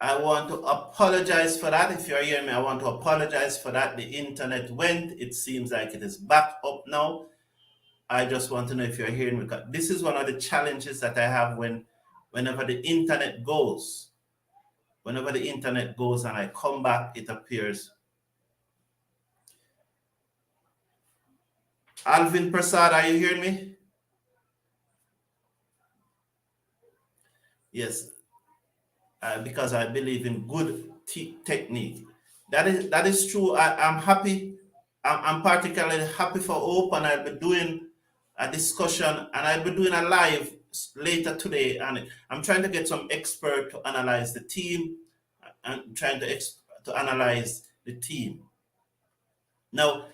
I want to apologize for that. If you're hearing me, I want to apologize for that. The internet went. It seems like it is back up now. I just want to know if you're hearing me. Because this is one of the challenges that I have whenever the internet goes. Whenever the internet goes and I come back, it appears. Alvin Prasad, are you hearing me? Yes, because I believe in good technique. That is true. I'm happy. I'm particularly happy for Hope, and I'll be doing a discussion, and I'll be doing a live later today. And I'm trying to get some expert to analyze the team. I'm trying to analyze the team. Now,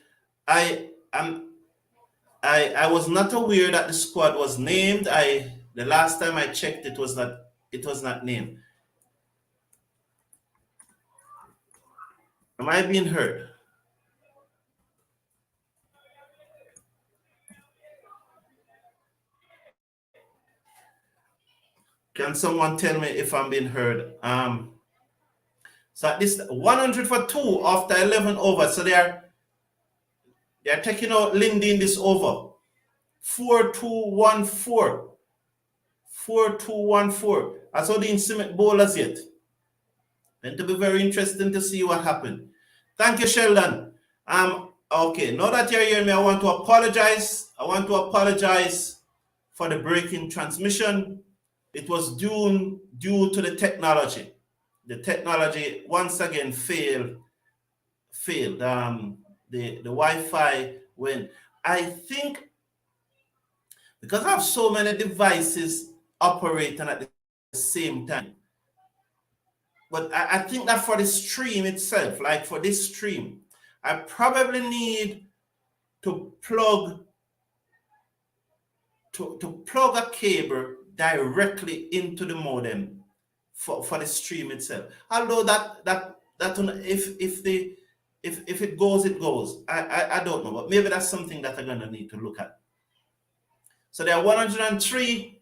I am I was not aware that the squad was named. The last time I checked, it was not named. Am I being heard? Can someone tell me if I'm being heard? So at this 100 for two after 11 overs. So they're taking out Lindy in this over. 4-2-1-4. 4-2-1-4. I saw the instrument bowlers yet. Going to be very interesting to see what happened. Thank you, Sheldon. Okay, now that you're hearing me, I want to apologize. I want to apologize for the breaking transmission. It was due to the technology. The technology once again failed. The Wi-Fi went. I think because I have so many devices operating at the same time. But I think that for the stream itself, like for this stream, I probably need to plug a cable directly into the modem for the stream itself. Although that if it goes, it goes. I don't know, but maybe that's something that I'm gonna need to look at. So there are 103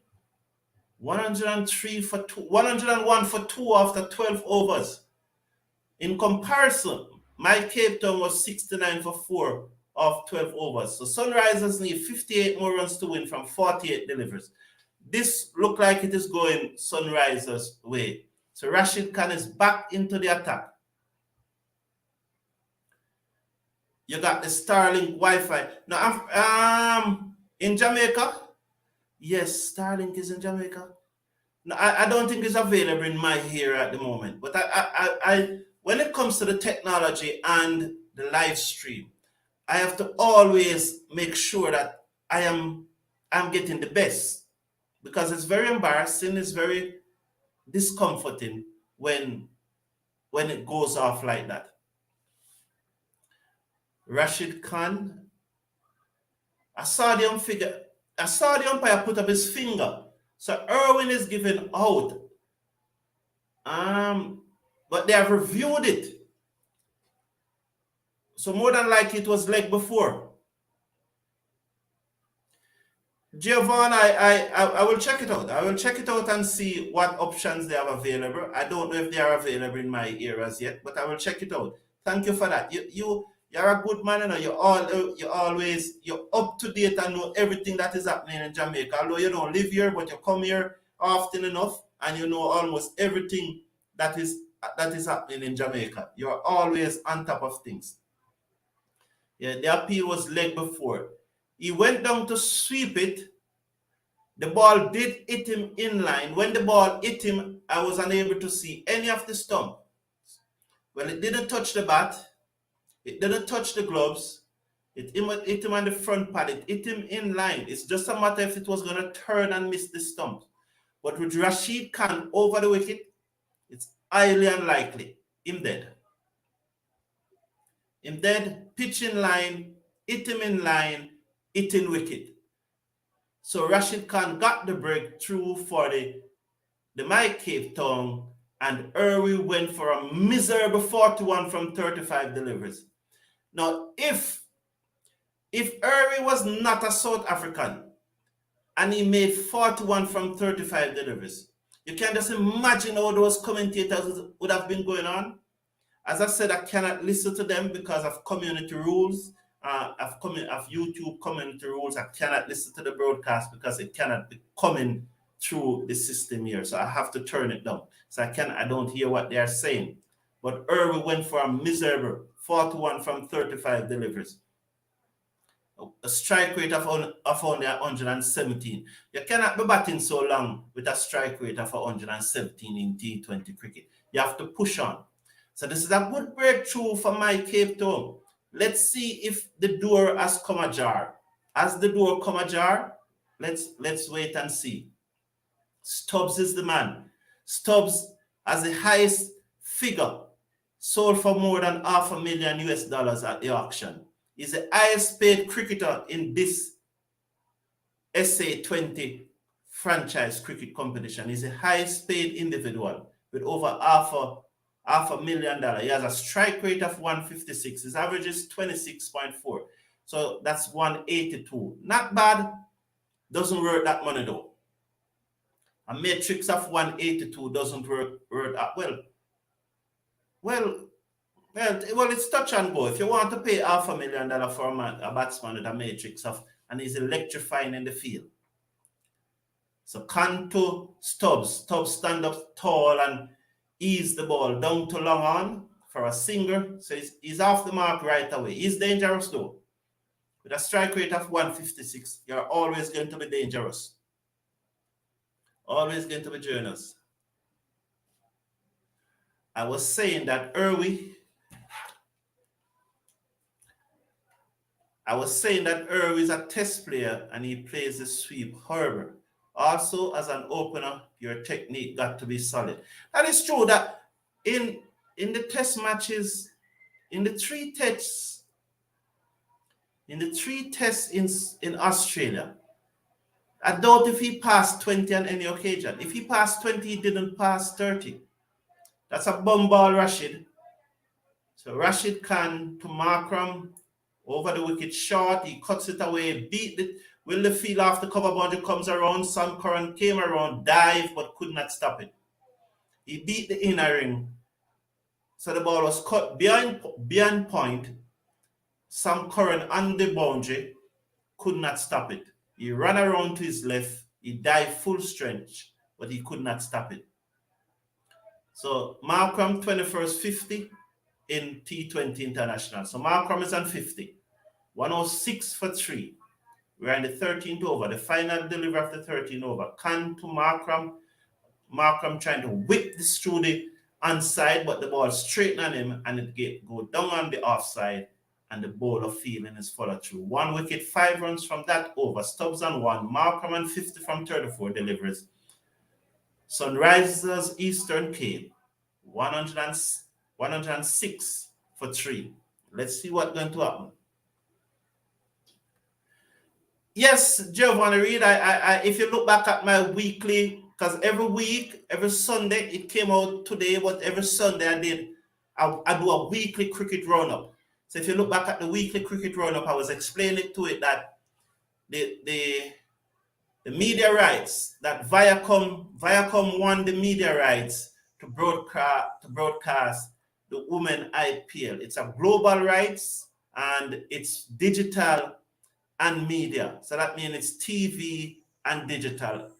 for two, 101 for two after 12 overs. In comparison, my Cape Town was 69 for 4 of 12 overs. So Sunrisers need 58 more runs to win from 48 deliveries. This look like it is going Sunrisers' way. So Rashid Khan is back into the attack. You got the Starlink Wi-Fi. Now, in Jamaica, yes, Starlink is in Jamaica. No, I don't think it's available in my here at the moment. But I when it comes to the technology and the live stream, I have to always make sure that I'm getting the best, because it's very embarrassing, it's very discomforting when it goes off like that. Rashid Khan, I saw the umpire put up his finger. So Irwin is given out. But they have reviewed it. So more than likely it was leg before. Giovanni, I will check it out. I will check it out and see what options they have available. I don't know if they are available in my areas yet, but I will check it out. Thank you for that. You're a good man, you know. You're up to date and know everything that is happening in Jamaica. Although you don't live here, but you come here often enough and you know almost everything that is happening in Jamaica. You're always on top of things. Yeah, the appeal was leg before. He went down to sweep it. The ball did hit him in line. When the ball hit him, I was unable to see any of the stump. Well, it didn't touch the bat. It didn't touch the gloves. It hit him on the front pad. It hit him in line. It's just a matter if it was going to turn and miss the stump. But with Rashid Khan over the wicket, it's highly unlikely. Him dead. Him dead, pitch in line, hit him in line, hit in wicket. So Rashid Khan got the breakthrough for the Mike Cape Town, and Irwi went for a miserable 41 from 35 deliveries. Now, if Irwi was not a South African and he made 41 from 35 deliveries, you can just imagine how those commentators would have been going on. As I said, I cannot listen to them because of community rules, of YouTube community rules. I cannot listen to the broadcast because it cannot be coming through the system here. So I have to turn it down. So I don't hear what they are saying. But Irwi went for a miserable 41 from 35 deliveries. A strike rate of only 117. You cannot be batting so long with a strike rate of 117 in T20 cricket. You have to push on. So this is a good breakthrough for my Cape Town. Let's see if the door has come ajar. Has the door come ajar? Let's wait and see. Stubbs is the man. Stubbs has the highest figure, sold for more than $500,000 US at the auction. He's the highest paid cricketer in this SA20 franchise cricket competition. He's the highest paid individual with over $500,000. He has a strike rate of 156. His average is 26.4. So that's 182. Not bad. Doesn't work that money though. A matrix of 182 doesn't work that well. Well, it's touch and go. If you want to pay $500,000 for a batsman with a matrix of, and he's electrifying in the field. So Canto Stubbs. Stubbs stand up tall and ease the ball down to long on for a single. So he's off the mark right away. He's dangerous though. With a strike rate of 156, you're always going to be dangerous. Always going to be dangerous. I was saying that Irwi is a test player and he plays the sweep. However, also as an opener, your technique got to be solid. And it's true that in the test matches, in the three tests in Australia, I doubt if he passed 20 on any occasion. If he passed 20, he didn't pass 30. That's a bum ball Rashid. So Rashid Khan to Markram over the wicket short. He cuts it away, beat it. Will the field off the cover boundary comes around. Sam Curran came around, dive, but could not stop it. He beat the inner ring. So the ball was cut beyond point. Sam Curran on the boundary could not stop it. He ran around to his left. He dived full strength, but he could not stop it. So Markram 21st 50 in T20 International. So Markram is on 50. 106 for 3. We're in the 13th over. The final delivery of the 13th over. Khan to Markram. Markram trying to whip this through the onside, but the ball straightened on him and it go down on the offside. And the bowler feeling is follow through. 1 wicket, 5 runs from that over. Stubbs on 1. Markram on 50 from 34 deliveries. Sunrisers Eastern Cape, 106 for 3. Let's see what's going to happen. Yes, Giovanni Reid, I if you look back at my weekly, because every week, every Sunday, it came out today, but every Sunday I do a weekly cricket roundup. So if you look back at the weekly cricket roundup, I was explaining to it that the media rights, that Viacom won the media rights to broadcast the Women IPL. It's a global rights and it's digital and media. So that means it's TV and digital.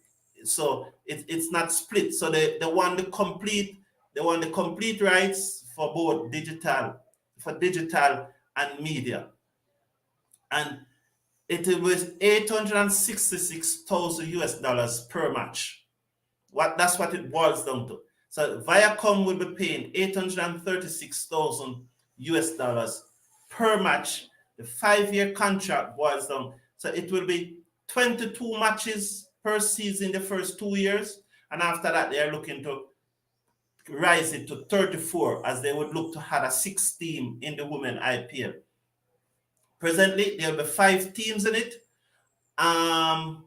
So it's not split. So they won the complete rights for both digital and media. And it was $866,000 per match. That's what it boils down to. So Viacom will be paying $836,000 per match. The 5-year contract boils down. So it will be 22 matches per season the first 2 years. And after that, they are looking to rise it to 34 as they would look to add a sixth team in the women IPL. Presently, there will be 5 teams in it. On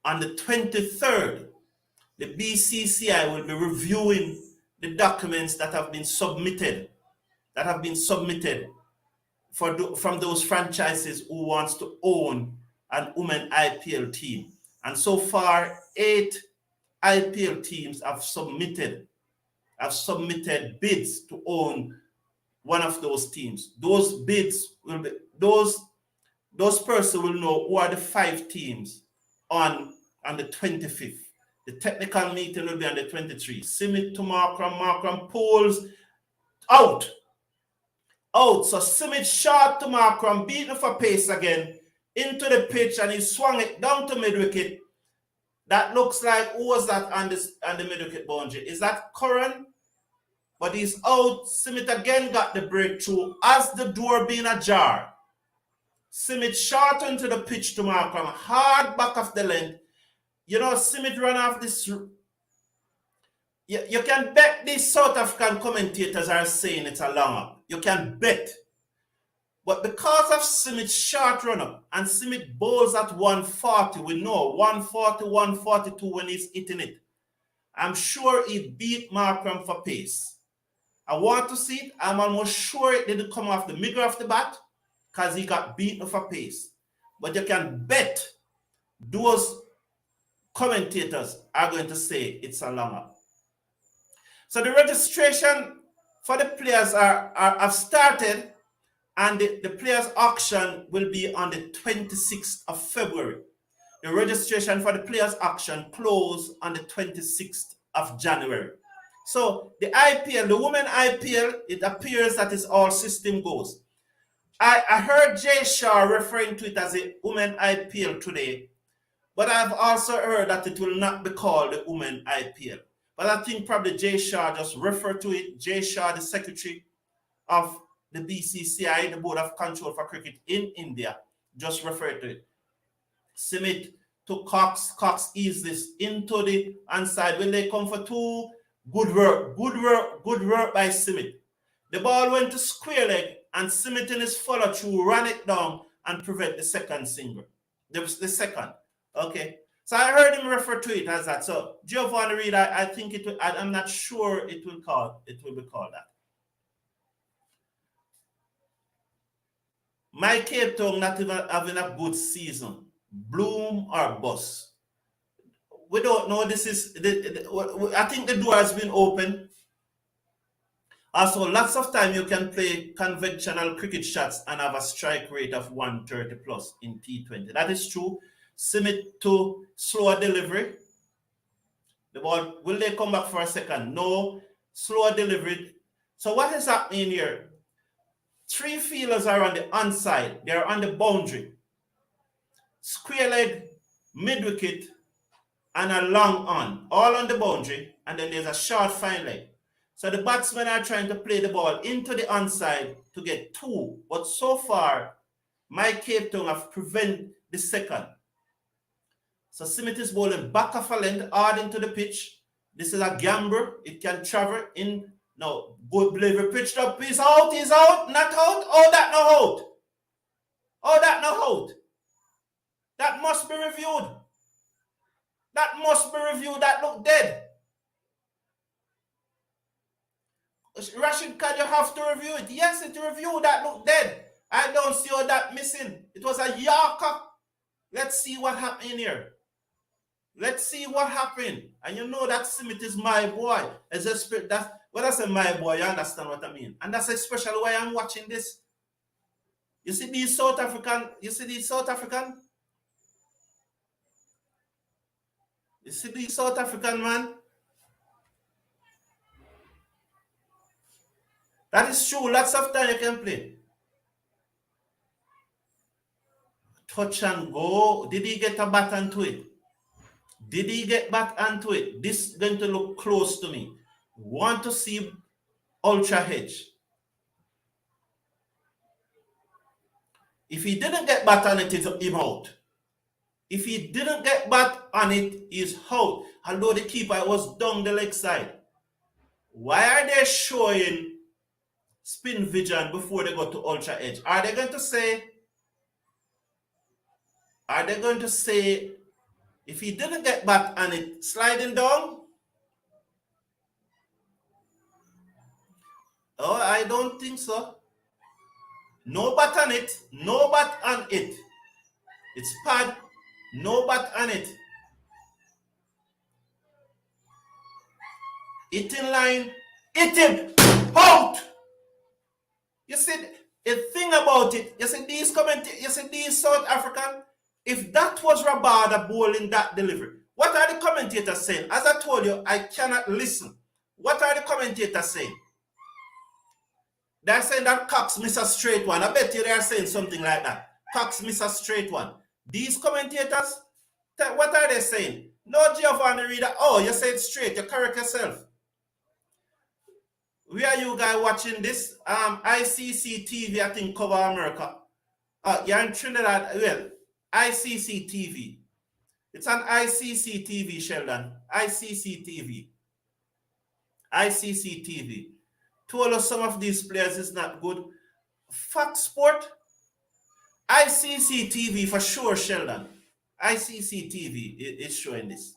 the 23rd, the BCCI will be reviewing the documents that have been submitted from those franchises who wants to own an women IPL team. And so far, 8 IPL teams have submitted bids to own one of those teams. Those bids will be those persons will know who are the 5 teams on the 25th. The technical meeting will be on the 23rd. Simit to Markram pulls out. So Simit shot to Markram, beaten for pace again, into the pitch, and he swung it down to mid-wicket. That looks like, who was that on the mid-wicket boundary? Is that Curran? But he's out. Simit again got the breakthrough as the door being ajar. Simit shot into the pitch to Markram, hard back of the length. You know, Simit run off this. You can bet these South African commentators are saying it's a long up. You can bet. But because of Simit's short run up, and Simit bowls at 140, we know 140, 142 when he's hitting it. I'm sure he beat Markram for pace. I want to see it. I'm almost sure it didn't come off the middle of the bat because he got beaten for pace. But you can bet those commentators are going to say it's a long up. So the registration for the players have started, and the players auction will be on the 26th of February. The registration for the players auction closed on the 26th of January. So the IPL, the women IPL, it appears that it's all system goes. I heard Jay Shaw referring to it as a women IPL today, but I've also heard that it will not be called the women IPL. But I think probably Jay Shaw just referred to it. Jay Shaw, the secretary of the BCCI, the Board of Control for Cricket in India, just referred to it. Simit to Cox. Cox eased this into the onside. When they come for 2, good work by Simit. The ball went to square leg, and Simit in his follow through ran it down and prevent the second single. There was the second. Okay. So I heard him refer to it as that. So Giovanni Reid, I think it will, I'm not sure it will be called that. My Cape Town not even having a good season. Bloom or bust. We don't know. This is I think the door has been open. Also, lots of time you can play conventional cricket shots and have a strike rate of 130 plus in T20. That is true. Simit to slower delivery. The ball, will they come back for a second? No. Slower delivery. So what is happening here? 3 fielders are on the onside. They're on the boundary. Square leg, mid wicket, and a long on. All on the boundary. And then there's a short fine leg. So the batsmen are trying to play the ball into the onside to get 2. But so far, my Cape Town have prevented the second. So Simit is bowling back of a length, hard into the pitch. This is a gamble. It can travel in. No, good delivery, pitched up. He's out, not out. Oh, that no out. Oh, that no out. That must be reviewed. That look dead. Rashid Khan, you have to review it. Yes, it reviewed. That look dead. I don't see all that missing. It was a Yorker. Let's see what happened here. Let's see what happened. And you know that Simit is my boy. As a spirit, when I say my boy, you understand what I mean. And that's especially why I'm watching this. You see these South African? You see these South African, man? That is true. Lots of time you can play. Touch and go. Did he get a bat onto it? Did he get back onto it? This is going to look close to me. Want to see ultra hedge. If he didn't get back on it, it's him out. If he didn't get back on it, he's out. Although the keeper was down the leg side. Why are they showing spin vision before they go to ultra edge? Are they going to say if he didn't get back and it sliding down? Oh, I don't think so. No bat on it. No bat on it. It's pad. No bat on it. It in line. It in out. You see, the thing about it, you see these South African, if that was Rabada bowling that delivery, what are the commentators saying? As I told you, I cannot listen. What are the commentators saying? They're saying that Cox missed a straight one. I bet you they're saying something like that. Cox missed a straight one. These commentators, what are they saying? No, Giovanni Reader. Oh, you said straight. You correct yourself. Where are you guys watching this? ICC TV, I think, cover America. You're in Trinidad. Well, ICC TV. It's an ICC TV, Sheldon. ICC TV. ICC TV. Told us some of these players is not good. Fox Sport. ICC TV for sure, Sheldon. ICC TV is showing this.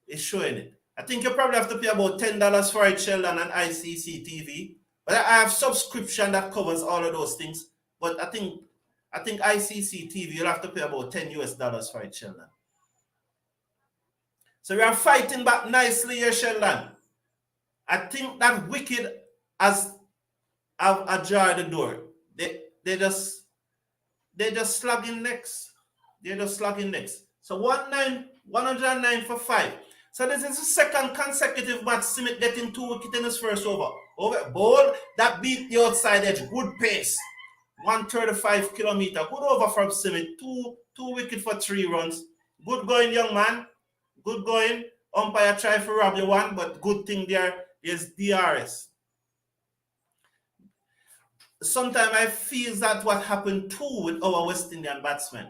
It's showing it. I think you probably have to pay about $10 for it, Sheldon, and ICC TV. But I have subscription that covers all of those things. But I think ICC TV, you'll have to pay about $10 for it, Sheldon. So we are fighting back nicely here, Sheldon. I think that Wicked has ajar the door. They just slugging next. They're just slugging next. So 109 for 5. So this is the second consecutive match. Simit getting 2 wickets in his first over. Ball that beat the outside edge. Good pace. 135 kilometer. Good over from Simit. Two wickets for 3 runs. Good going, young man. Good going. Umpire try to rob you one, but good thing there is DRS. Sometimes I feel that what happened too with our West Indian batsmen.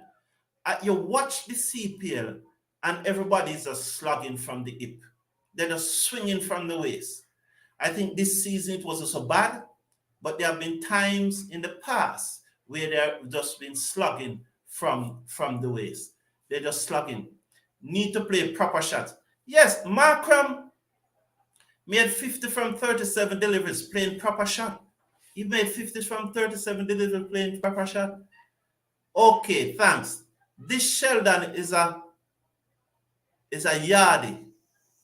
You watch the CPL and everybody's just slugging from the hip. They're just swinging from the waist. I think this season it wasn't so bad, but there have been times in the past where they've just been slugging from the waist. They're just slugging. Need to play proper shots. Yes, Markram made 50 from 37 deliveries playing proper shot. He made 50 from 37 deliveries playing proper shot. Okay, thanks. This Sheldon is a Yardie.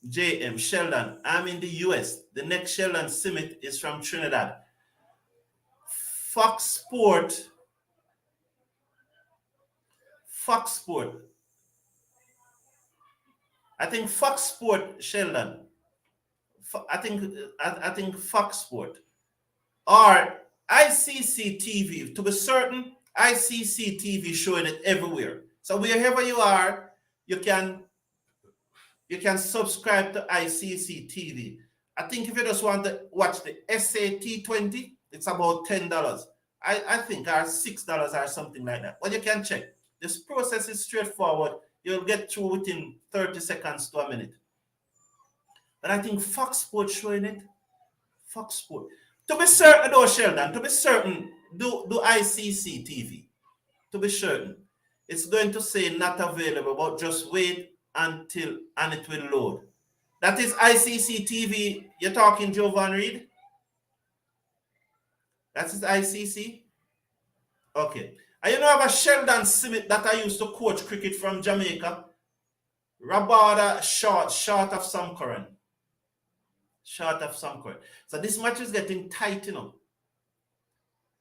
JM Sheldon. I'm in the US. The next Sheldon Simit is from Trinidad. Fox Sport. I think Fox Sport, Sheldon. I think Fox Sport or ICC TV. To be certain, ICC TV showing it everywhere. So wherever you are, you can subscribe to ICC TV. I think if you just want to watch the SA20, it's about $10. I think, or $6 or something like that. But you can check. This process is straightforward. You'll get through within 30 seconds to a minute. But I think Fox Sports showing it. Fox Sports. To be certain though, Sheldon, to be certain, do ICC TV. To be certain. It's going to say not available, but just wait until and it will load. That is ICC TV. You're talking Jovan Reed? That is ICC? Okay. And you know I have a Sheldon Simit that I used to coach cricket from Jamaica. Rabada short of some current. Short of some current. So this match is getting tight, you know.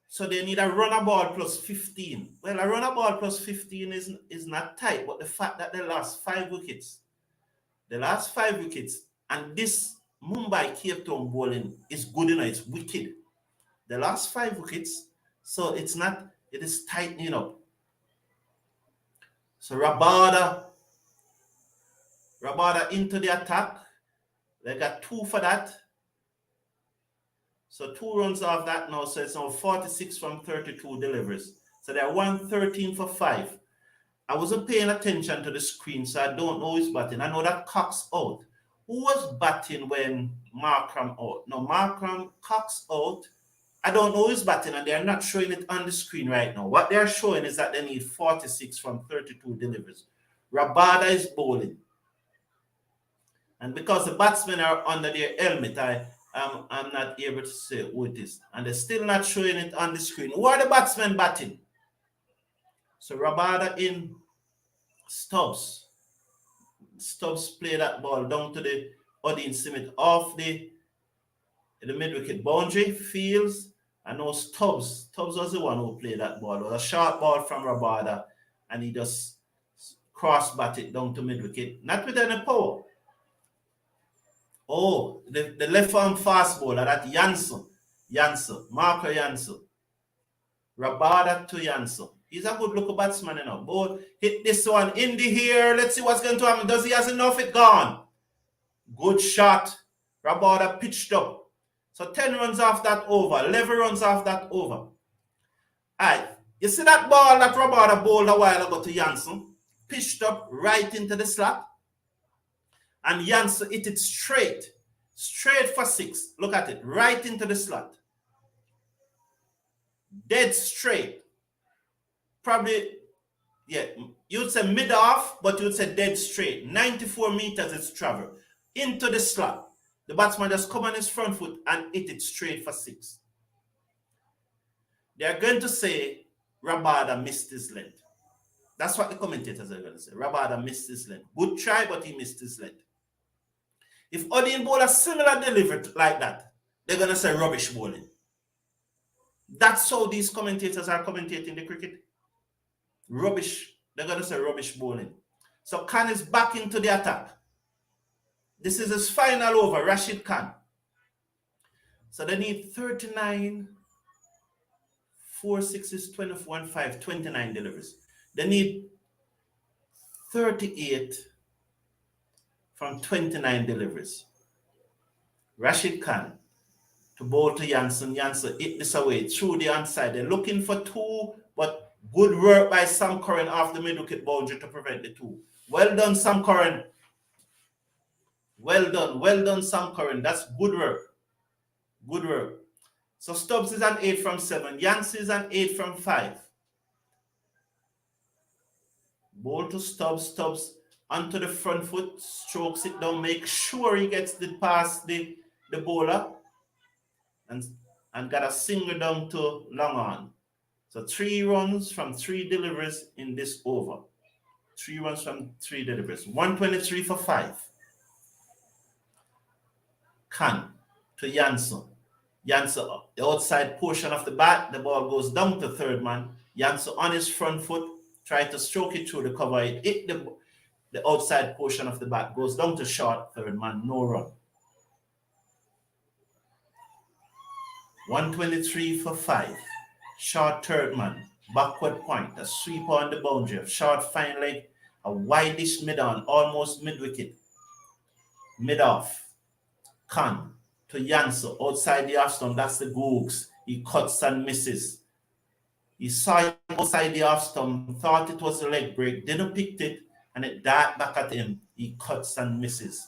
So they need a runner ball plus 15. Well, a runner ball plus 15 is not tight, but the fact that they lost 5 wickets. The last 5 wickets, and this Mumbai Cape Town bowling is good enough, it's wicked. The last 5 wickets, so it is tightening up. So Rabada into the attack. They got 2 for that. So 2 runs off that now. So it's now 46 from 32 deliveries. So they're 113 for 5. I wasn't paying attention to the screen, so I don't know who's batting. I know that Cox out. Who was batting when Markram out? No, Markram Cox out. I don't know who's batting, and they're not showing it on the screen right now. What they're showing is that they need 46 from 32 deliveries. Rabada is bowling. And because the batsmen are under their helmet, I'm not able to say who it is. And they're still not showing it on the screen. Who are the batsmen batting? So Rabada in, Stubbs. Stubbs play that ball down to the audience limit off the mid-wicket boundary, Fields. I know Stubbs was the one who played that ball. It was a short ball from Rabada, and he just cross-bat it down to mid-wicket. Not with any power. Oh, the left-arm fast bowler, that Janssen, Marco Janssen. Rabada to Janssen. He's a good looking batsman, you know. But hit this one in the air. Let's see what's going to happen. Does he have enough? It gone. Good shot. Rabada pitched up. So 10 runs off that over. 11 runs off that over. All right. You see that ball that Rabada bowled a while ago to Janssen? Pitched up right into the slot. And Janssen hit it straight for 6. Look at it. Right into the slot. Dead straight. Probably, yeah, you'd say mid-off, but you'd say dead straight. 94 meters it's travel. Into the slot. The batsman just come on his front foot and hit it straight for 6. They are going to say Rabada missed his length. That's what the commentators are going to say. Rabada missed his length. Good try, but he missed his length. If Odin bowl a similar delivery like that, they're going to say rubbish bowling. That's how these commentators are commentating the cricket. Rubbish. They're going to say rubbish bowling. So Khan is back into the attack. This is his final over, Rashid Khan. So they need 39, 4 6s, 24, 5, 29 deliveries. They need 38 from 29 deliveries. Rashid Khan to bowl to Janssen. Janssen hit this away through the onside. They're looking for 2, but good work by Sam Curran off the mid-wicket boundary to prevent the 2. Well done, Sam Curran. Well done, Sam Curran. That's good work. Good work. So Stubbs is an 8 from 7. Janssen is an 8 from 5. Bowl to Stubbs. Stubbs onto the front foot, strokes it down, make sure he gets it past the bowler and got a single down to long on. So 3 runs from 3 deliveries in this over. 3 runs from 3 deliveries. 123 for 5. Khan to Janssen. Janssen, the outside portion of the bat, the ball goes down to third man. Janssen on his front foot, tried to stroke it through the cover. It hit the outside portion of the bat, goes down to short third man, no run. 123 for 5. Short third man, backward point, a sweep on the boundary, a short fine leg, a wideish mid-on, almost mid-wicket. Mid-off. Khan to Janssen, outside the off stump, that's the Googs. He cuts and misses. He saw it outside the off stump, thought it was a leg break, didn't pick it, and it darted back at him. He cuts and misses.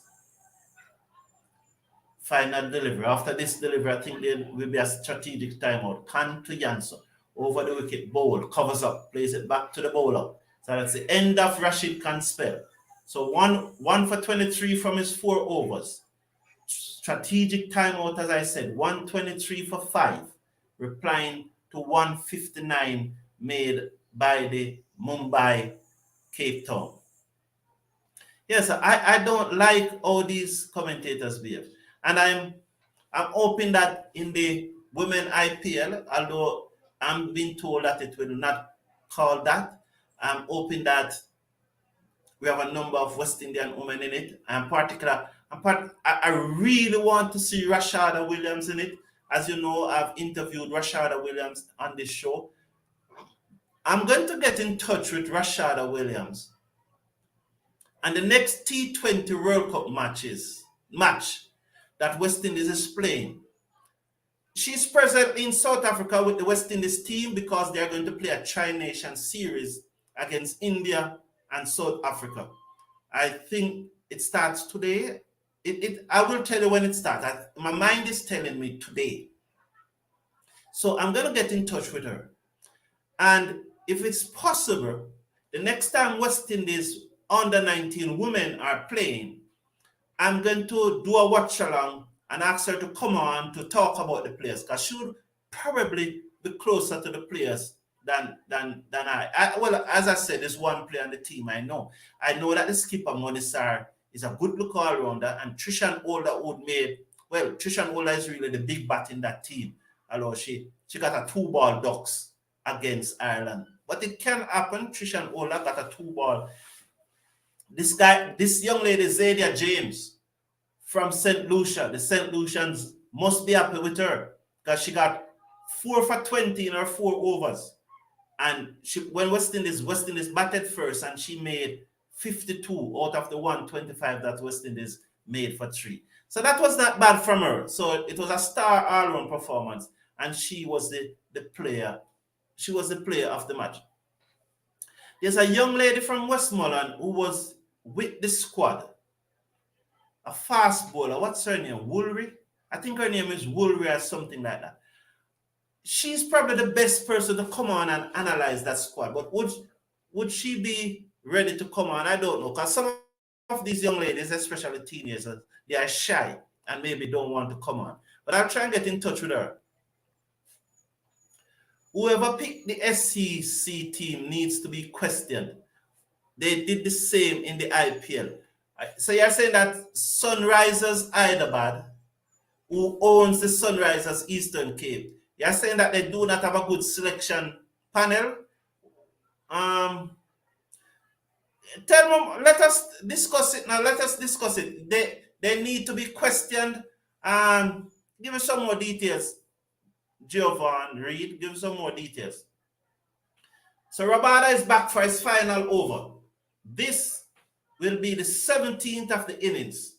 Final delivery. After this delivery, I think there will be a strategic timeout. Khan to Janssen, over the wicket, bowl, covers up, plays it back to the bowler. So that's the end of Rashid Khan's spell. So one for 23 from his 4 overs. Strategic timeout, as I said, 123 for 5, replying to 159 made by the Mumbai Cape Town. Yes, I don't like how these commentators behave. And I'm hoping that in the women IPL, although I'm being told that it will not call that, I'm hoping that we have a number of West Indian women in it. I really want to see Rashada Williams in it. As you know, I've interviewed Rashada Williams on this show. I'm going to get in touch with Rashada Williams. And the next T20 World Cup match that West Indies is playing, she's presently in South Africa with the West Indies team because they're going to play a Tri-Nation series against India and South Africa. I think it starts today. I will tell you when it starts. My mind is telling me today. So I'm going to get in touch with her. And if it's possible, the next time West Indies under 19 women are playing, I'm going to do a watch along and ask her to come on to talk about the players, because she would probably be closer to the players than I. Well, as I said, there's one player on the team I know. I know that the skipper, Monisar, is a good look all rounder, and Trishan Older would made, well, Trishan Older is really the big bat in that team. Although she got a 2-ball ducks against Ireland. But it can happen. Trishan Older got a 2-ball. This young lady, Zadia James from St. Lucia, the St. Lucians must be happy with her, because she got 4 for 20 in her 4 overs. And when West Indies batted first, and she made 52 out of the 125 that West Indies made for 3. So that was not bad from her. So it was a star all-round performance, and she was the player. She was the player of the match. There's a young lady from Westmoreland who was with the squad, a fast bowler. What's her name? Woolry? I think her name is Woolry or something like that. She's probably the best person to come on and analyze that squad. But would she be ready to come on? I don't know, because some of these young ladies, especially teenagers, they are shy and maybe don't want to come on. But I'll try and get in touch with her. Whoever picked the SEC team needs to be questioned. They did the same in the IPL. So you're saying that Sunrisers Hyderabad, who owns the Sunrisers Eastern Cape, you're saying that they do not have a good selection panel? Tell them, let us discuss it now. Let us discuss it. They need to be questioned. Give us some more details. Giovanni Reid, give us some more details. So Rabada is back for his final over. This will be the 17th of the innings.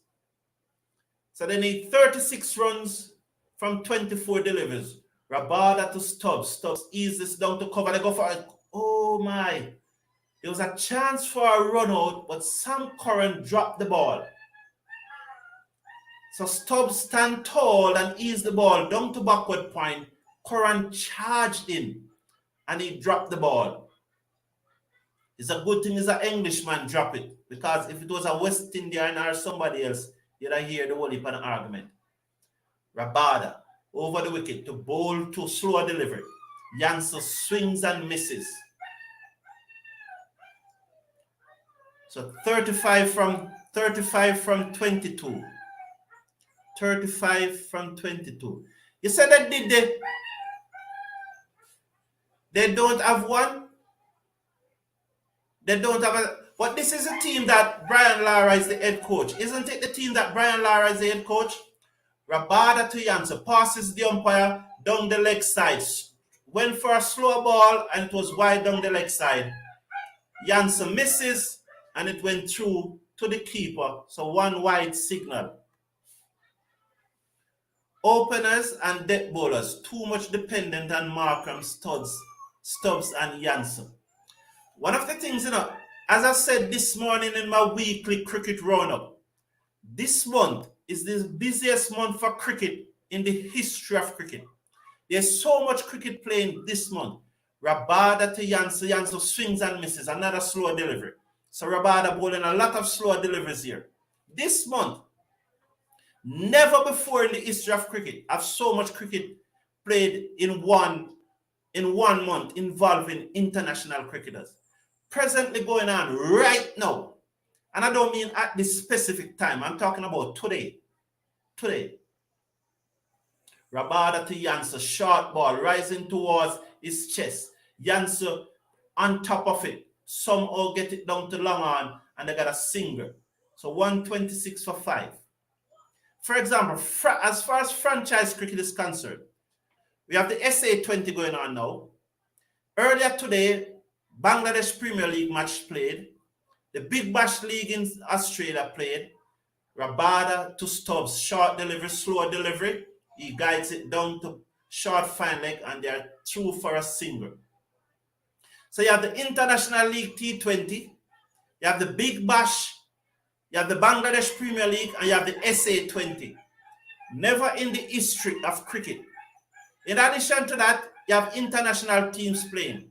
So they need 36 runs from 24 deliveries. Rabada to Stubbs. Stubbs ease this down to cover. They go for it. Oh my. There was a chance for a run out, but Sam Curran dropped the ball. So Stubbs stand tall and ease the ball down to backward point. Curran charged in and he dropped the ball. It's a good thing it's an Englishman drop it, because if it was a West Indian or somebody else, you'd hear the whole heap of an argument. Rabada over the wicket to bowl to slow delivery. Janssen swings and misses. So 35 from 22. 35 from 22. You said that they don't have one? They don't have a... But this is a team that Brian Lara is the head coach. Isn't it the team that Brian Lara is the head coach? Rabada to Janssen, passes the umpire down the leg side. Went for a slow ball and it was wide down the leg side. Janssen misses and it went through to the keeper. So one wide signal. Openers and death bowlers, too much dependent on Markham, Stubbs and Janssen. One of the things, as I said this morning in my weekly cricket roundup, this month is the busiest month for cricket in the history of cricket. There's so much cricket playing this month. Rabada to Janssen swings and misses, another slow delivery. So Rabada bowling a lot of slow deliveries here. This month, never before in the history of cricket have so much cricket played in one month involving international cricketers. Presently going on right now, and I don't mean at this specific time, I'm talking about today. Rabada to Janssen, short ball rising towards his chest. Janssen on top of it, somehow get it down to long on, and they got a single. So 126 for 5. For example, as far as franchise cricket is concerned, we have the SA20 going on now. Earlier today, Bangladesh Premier League match played. The Big Bash League in Australia played. Rabada to Stubbs, short delivery, slow delivery. He guides it down to short fine leg and they're through for a single. So you have the International League T20. You have the Big Bash You have the Bangladesh Premier League and you have the SA20. Never in the history of cricket. In addition to that, you have international teams playing.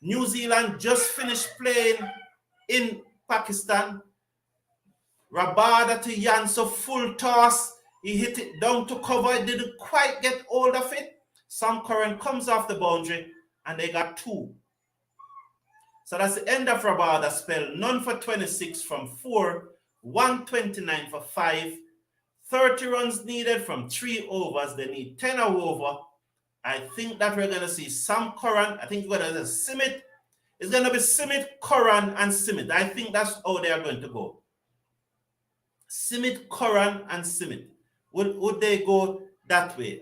New Zealand just finished playing in Pakistan. Rabada to Yanso, full toss. He hit it down to cover. It didn't quite get hold of it. Sam Curran comes off the boundary and they got 2. So that's the end of Rabada's spell. None for 26 from 4. 129 for 5. 30 runs needed from 3 overs. They need 10 over. I think that we're going to see Sam Curran. I think we're going to see Simit. It's going to be Simit, Curran, and Simit. I think that's how they are going to go. Simit, Curran, and Simit. Would they go that way?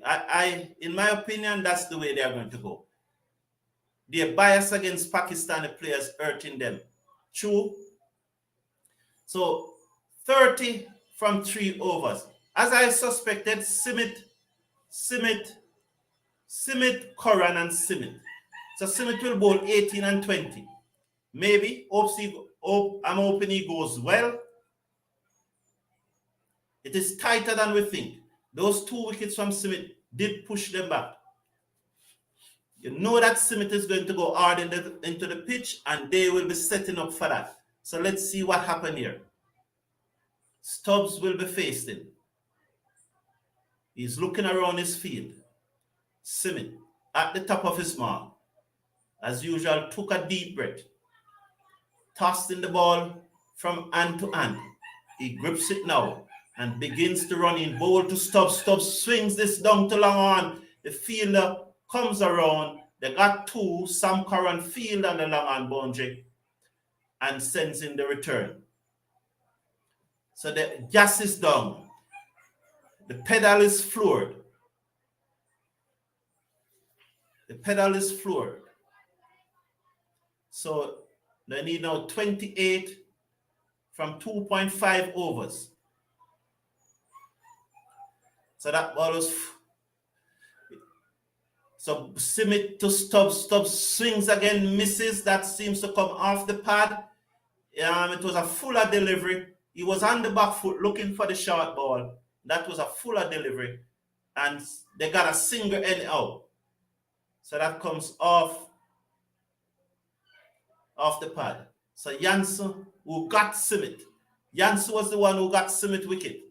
In my opinion, that's the way they are going to go. Their bias against Pakistani players hurting them. True. So 30 from 3 overs. As I suspected, Simit, Curran, and Simit. So Simit will bowl 18 and 20. Maybe. I'm hoping he goes well. It is tighter than we think. Those 2 wickets from Simit did push them back. You know that Simit is going to go hard into the pitch and they will be setting up for that. So let's see what happened here. Stubbs will be faced in. He's looking around his field. Simit at the top of his mark. As usual, took a deep breath. Tossed in the ball from hand to hand. He grips it now and begins to run in. Bowl to Stubbs. Stubbs swings this down to long on. The fielder comes around. They got 2. Sam Curran field on the long on boundary and sends in the return. So the gas is down. The pedal is floored. The pedal is floored. So they need now 28 from 2.5 overs. So that ball was... So Simit to Stubbs. Stubbs swings again, misses. That seems to come off the pad. It was a fuller delivery. He was on the back foot looking for the short ball. That was a fuller delivery. And they got a single end out. So that comes off the pad. So Janssen, who got Simit. Janssen was the one who got Simit wicket.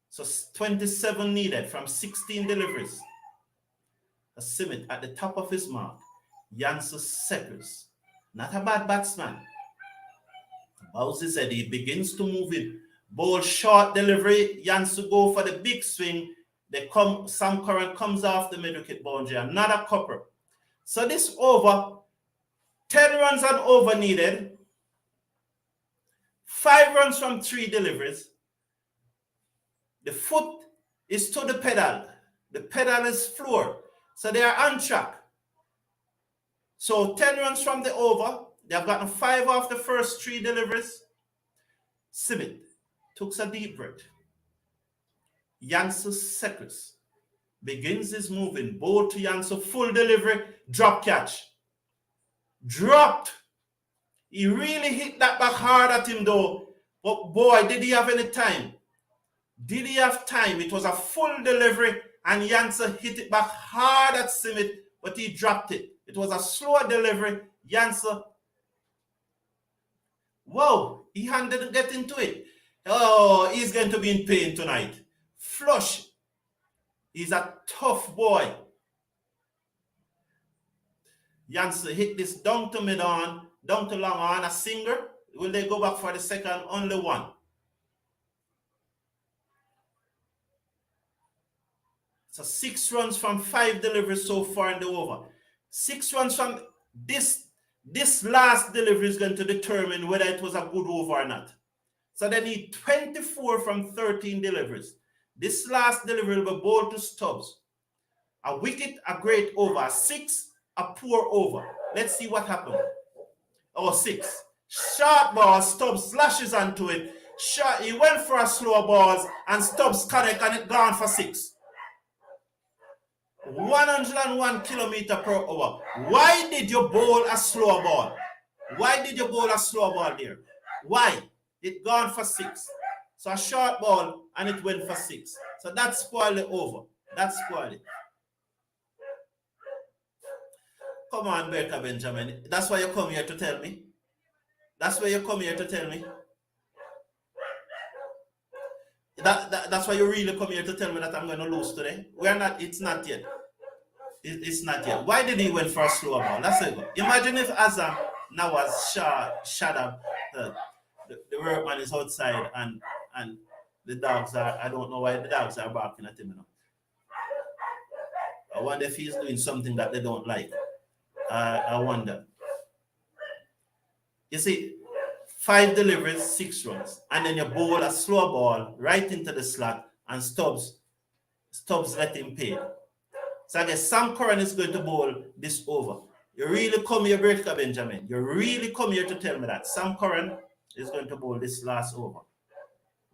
So 27 needed from 16 deliveries. A Simit at the top of his mark. Janssen seconds. Not a bad batsman. Bows his head. He begins to move in. Bowl short delivery. Janssen go for the big swing. Sam Curran comes off the mid-wicket boundary. Another couple. So this over, 10 runs and over needed. 5 runs from 3 deliveries. The foot is to the pedal. The pedal is floored. So they are on track. So 10 runs from the over. They have gotten 5 off the first 3 deliveries. Simit took a deep breath. Janssen seconds. Begins his moving. Bowl to Janssen. Full delivery. Drop catch. Dropped. He really hit that back hard at him though. But boy, did he have any time? Did he have time? It was a full delivery and Janssen hit it back hard at Simit, but he dropped it. It was a slower delivery. Janssen. Whoa, he didn't get into it. Oh, he's going to be in pain tonight. Flush. He's a tough boy. Janssen hit this down to mid-on, down to long on, a singer. Will they go back for the second? Only 1. So 6 runs from 5 deliveries so far in the over. 6 runs from this last delivery is going to determine whether it was a good over or not. So they need 24 from 13 deliveries. This last delivery will be bowled to Stubbs. A wicket, a great over. 6, a poor over. Let's see what happened. 6. Short ball, Stubbs slashes onto it. He went for a slow ball and Stubbs connect and it gone for 6. 101 kilometer per hour. Why did you bowl a slow ball? Why did you bowl a slow ball there? Why? It gone for 6. So a short ball and it went for 6. So that spoiled the over. That spoiled it. Come on, Baker Benjamin. That's why you come here to tell me. That's why you come here to tell me. That's why you really come here to tell me that I'm going to lose today. We're not. It's not yet. It's not yet. Why did he went for a slow ball? That's it. Imagine if Azam now was shut up. The workman is outside and the dogs are. I don't know why the dogs are barking at him now. I wonder if he's doing something that they don't like. I wonder. You see, 5 deliveries, 6 runs, and then you bowl a slow ball right into the slot, and Stubbs let him pay. So I guess Sam Curran is going to bowl this over. You really come here, Baker Benjamin. You really come here to tell me that Sam Curran is going to bowl this last over.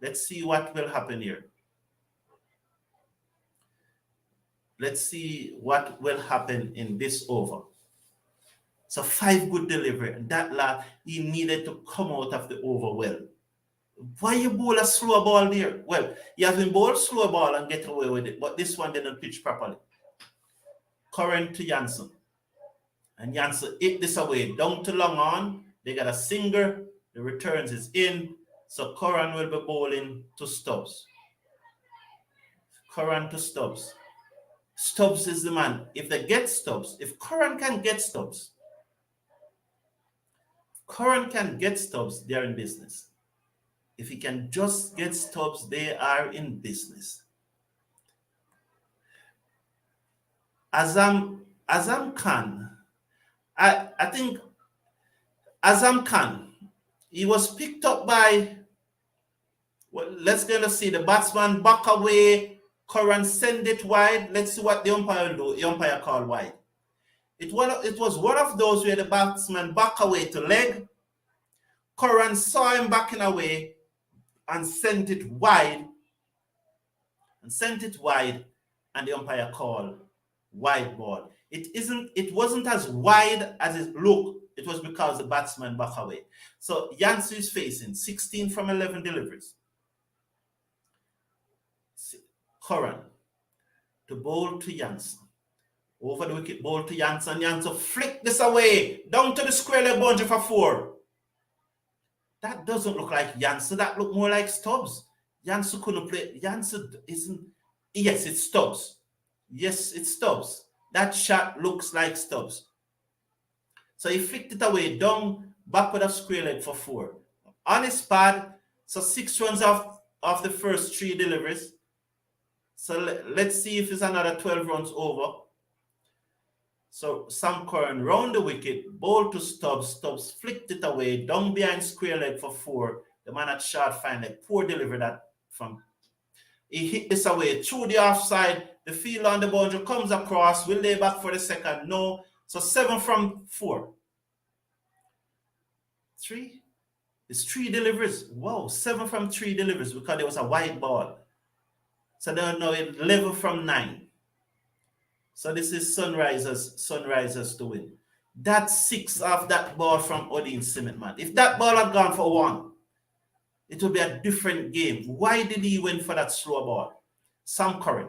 Let's see what will happen here. Let's see what will happen in this over. So 5 good delivery. That last, he needed to come out of the over well. Why you bowl a slow ball there? Well, you have been bowled slow ball and get away with it, but this one didn't pitch properly. Curran to Jansen. And Jansen hit this away down to long on. They got a singer. The returns is in. So Curran will be bowling to Stubbs. Curran to Stubbs. Stubbs is the man. If they get Stubbs, if Curran can get Stubbs, they're in business. If he can just get Stubbs, they are in business. Azam Khan, I think Azam Khan, he was picked up by, well, let's go to see the batsman back away, Curran send it wide. Let's see what the umpire will do. The umpire called wide. It was one of those where the batsman back away to leg. Curran saw him backing away and sent it wide. And the umpire called wide ball. It wasn't as wide as it looked. It was because the batsman back away. So Jansen is facing 16 from 11 deliveries. Curran to bowl to Jansen. Over the wicket, ball to Jansen. Jansen flick this away down to the square leg boundary for 4. That doesn't look like Jansen. That look more like Stubbs. Jansen couldn't play. Jansen isn't. Yes, it's Stubbs. Yes, it's Stubbs. That shot looks like Stubbs. So he flicked it away down back with a square leg for 4. On his pad, so 6 runs off the first 3 deliveries. So let's see if it's another 12 runs over. So Sam Curran round the wicket, ball to Stubbs. Stubbs flicked it away, down behind square leg for 4. The man at short fine leg, poor delivery that from. He hit this away through the offside. The field on the boundary comes across. Will lay back for the second? No. So 7 from 4. 3. It's 3 deliveries. Wow, 7 from 3 deliveries because there was a wide ball. So they know it 11 from 9. So this is Sunrisers to win. That's 6 off that ball from Odin Cement, man. If that ball had gone for 1, it would be a different game. Why did he win for that slow ball? Sam Curran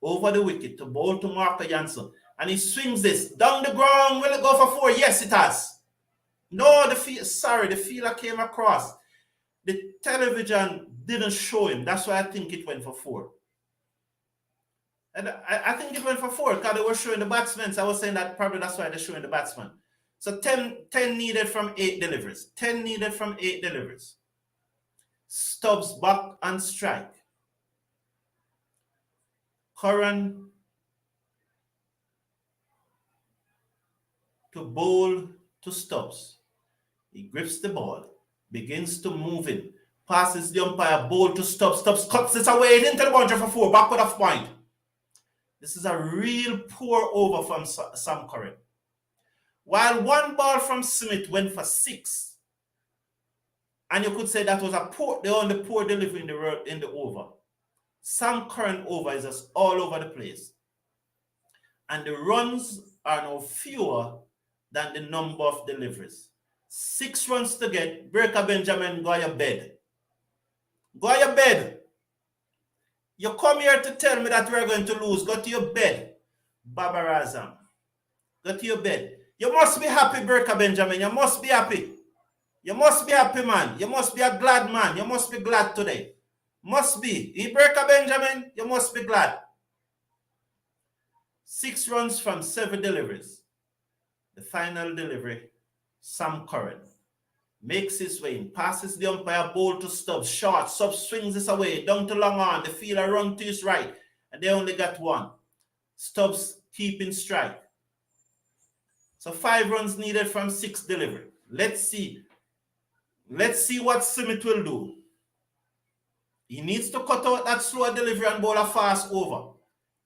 over the wicket to bowl to Marco Jansen. And he swings this down the ground. Will it go for 4? Yes, it has. No, the fielder came across. The television didn't show him. That's why I think it went for 4. And I think it went for 4 because they were showing the batsmen. So I was saying that probably that's why they're showing the batsman. So 10 needed from 8 deliveries. 10 needed from 8 deliveries. Stubbs back and strike. Curran to bowl to Stubbs. He grips the ball, begins to move in, passes the umpire, bowl to Stubbs. Stubbs cuts it away into the boundary for 4, backward of point. This is a real poor over from Sam Curran. While 1 ball from Smith went for 6, and you could say that was the only poor delivery in the over. Sam Curran over is just all over the place. And the runs are now fewer than the number of deliveries. 6 runs to get. Baker Benjamin, go to your bed. Go to your bed. You come here to tell me that we're going to lose. Go to your bed. Babarazam. Go to your bed. You must be happy, Breaker Benjamin. You must be happy. You must be happy, man. You must be a glad man. You must be glad today. Must be. You Breaker Benjamin, you must be glad. 6 runs from 7 deliveries. The final delivery, Sam Curran makes his way in, passes the umpire, ball to Stubbs, short. Stubbs swings this away, down to long on. The fielder run to his right, and they only got 1. Stubbs keeping strike. So 5 runs needed from 6 delivery. Let's see. Let's see what Smith will do. He needs to cut out that slow delivery and bowl a fast over.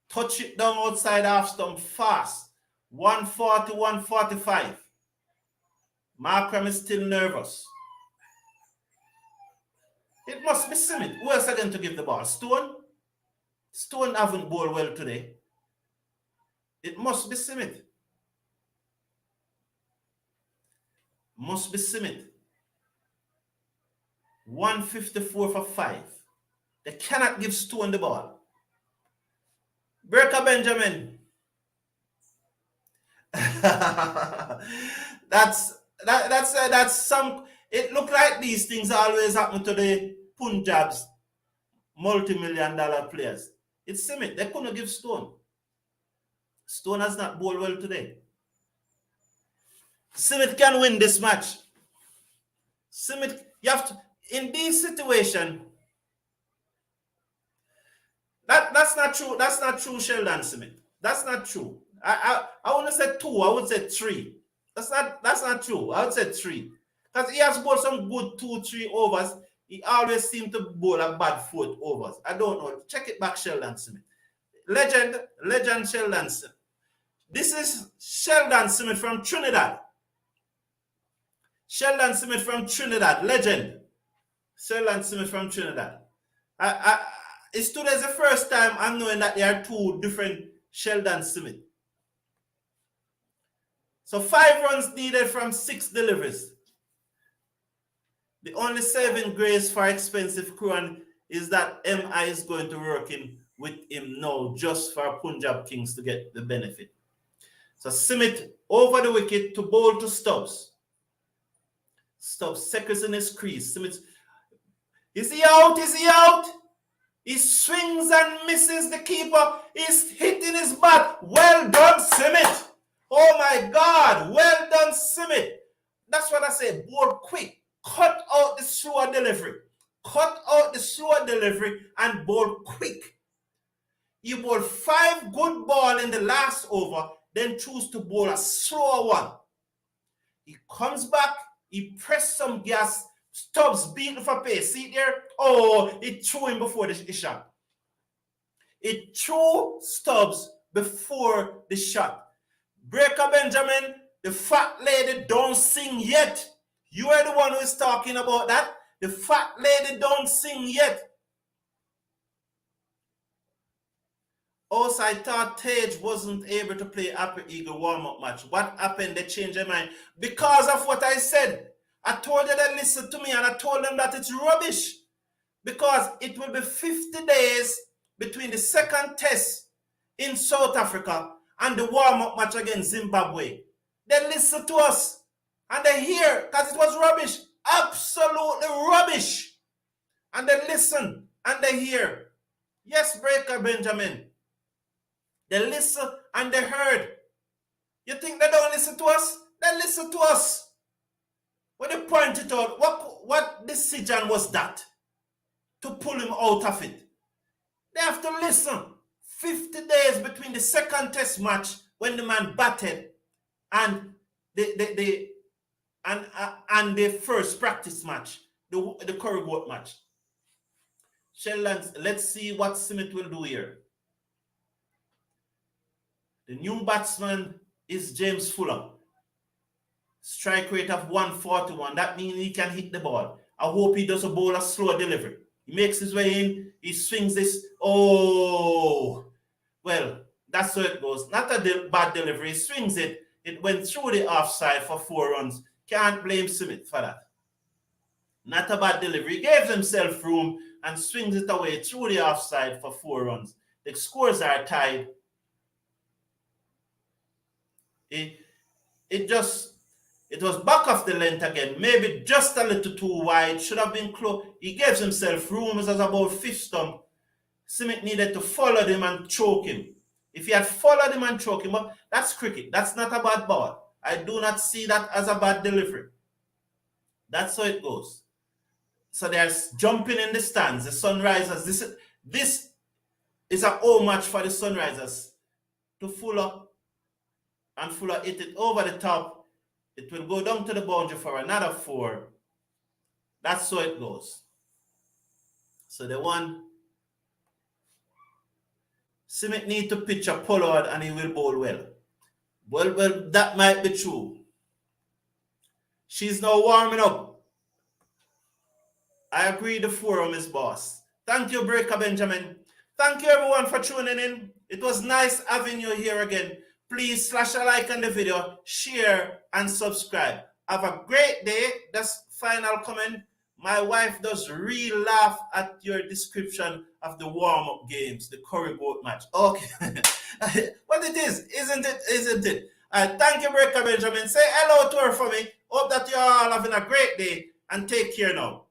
Touch it down outside half stump fast. 140, 145. Markram is still nervous. It must be Smith. Who else are going to give the ball? Stone? Stone haven't bowled well today. It must be Smith. Must be Smith. 154 for 5. They cannot give Stone the ball. Breaker Benjamin. That's some. It look like these things always happen to the Punjab's multi-million-dollar players. It's Smith. They couldn't give Stone. Stone has not bowled well today. Smith can win this match. Smith, you have to, in this situation, that's not true. That's not true, Sheldon Smith. That's not true. I want to say 2. I would say 3. That's not true. I would say 3. Because he has bowled some good 2-3 overs. He always seems to bowl a bad 4 overs. I don't know. Check it back, Sheldon Smith. Legend Sheldon Smith. This is Sheldon Smith from Trinidad. Sheldon Smith from Trinidad. Legend. Sheldon Smith from Trinidad. It's today's the first time I'm knowing that there are 2 different Sheldon Smith. So 5 runs needed from 6 deliveries. The only saving grace for expensive Quran is that MI is going to work in with him now just for Punjab Kings to get the benefit. So Smith over the wicket to bowl to Stubbs. Stubbs seconds in his crease. Smith, is he out? Is he out? He swings and misses the keeper. He's hitting his bat. Well done, Smith. Oh my God. Well done, Smith. That's what I say. Bowl quick. Cut out the slower delivery. Cut out the slower delivery and bowl quick. You bowl 5 good ball in the last over, then choose to bowl a slower one. He comes back. He pressed some gas. Stubbs beating for pace. See there? Oh, it threw him before the shot. It threw Stubbs before the shot. Breaker Benjamin, the fat lady don't sing yet. You are the one who is talking about that. The fat lady don't sing yet. Also, I thought Tage wasn't able to play Upper Eagle warm-up match. What happened? They changed their mind. Because of what I said. I told you they listened to me and I told them that it's rubbish. Because it will be 50 days between the second test in South Africa and the warm-up match against Zimbabwe. They listen to us and they hear because it was rubbish. Absolutely rubbish. And they listen and they hear. Yes, Breaker Benjamin. They listen and they heard. You think they don't listen to us? They listen to us. When they pointed out, what decision was that to pull him out of it? They have to listen. 50 days between the second test match when the man batted and the first practice match, the Curry Goat match. Sheldon, let's see what Smith will do here. The new batsman is James Fuller. Strike rate of 141. That means he can hit the ball. I hope he does a bowl a slow delivery. He makes his way in. He swings this. Oh, well, that's how it goes. Not a bad delivery. He swings it. It went through the offside for 4 runs. Can't blame Smith for that. Not a bad delivery. He gave himself room, and swings it away through the offside for 4 runs. The scores are tied. It was back off the length again, maybe just a little too wide, should have been close. He gives himself room, as about fifth stump. Simic needed to follow him and choke him. If he had followed him and choked him up, that's cricket. That's not a bad ball. I do not see that as a bad delivery. That's how it goes. So there's jumping in the stands. The Sunrisers, this is a home match for the Sunrisers to Fuller, and Fuller hit it over the top. It will go down to the boundary for another 4. That's how it goes. So the one, Simic need to pitch a Pollard and he will bowl well. Well, that might be true. She's now warming up. I agree the forum is boss. Thank you, Breaker Benjamin. Thank you, everyone, for tuning in. It was nice having you here again. Please slash a like on the video, share, and subscribe. Have a great day. That's final comment. My wife does really laugh at your description of the warm-up games, the curry goat match. Okay. But it is, isn't it? Isn't it? Thank you, Breaker Benjamin. Say hello to her for me. Hope that you're all having a great day, and take care now.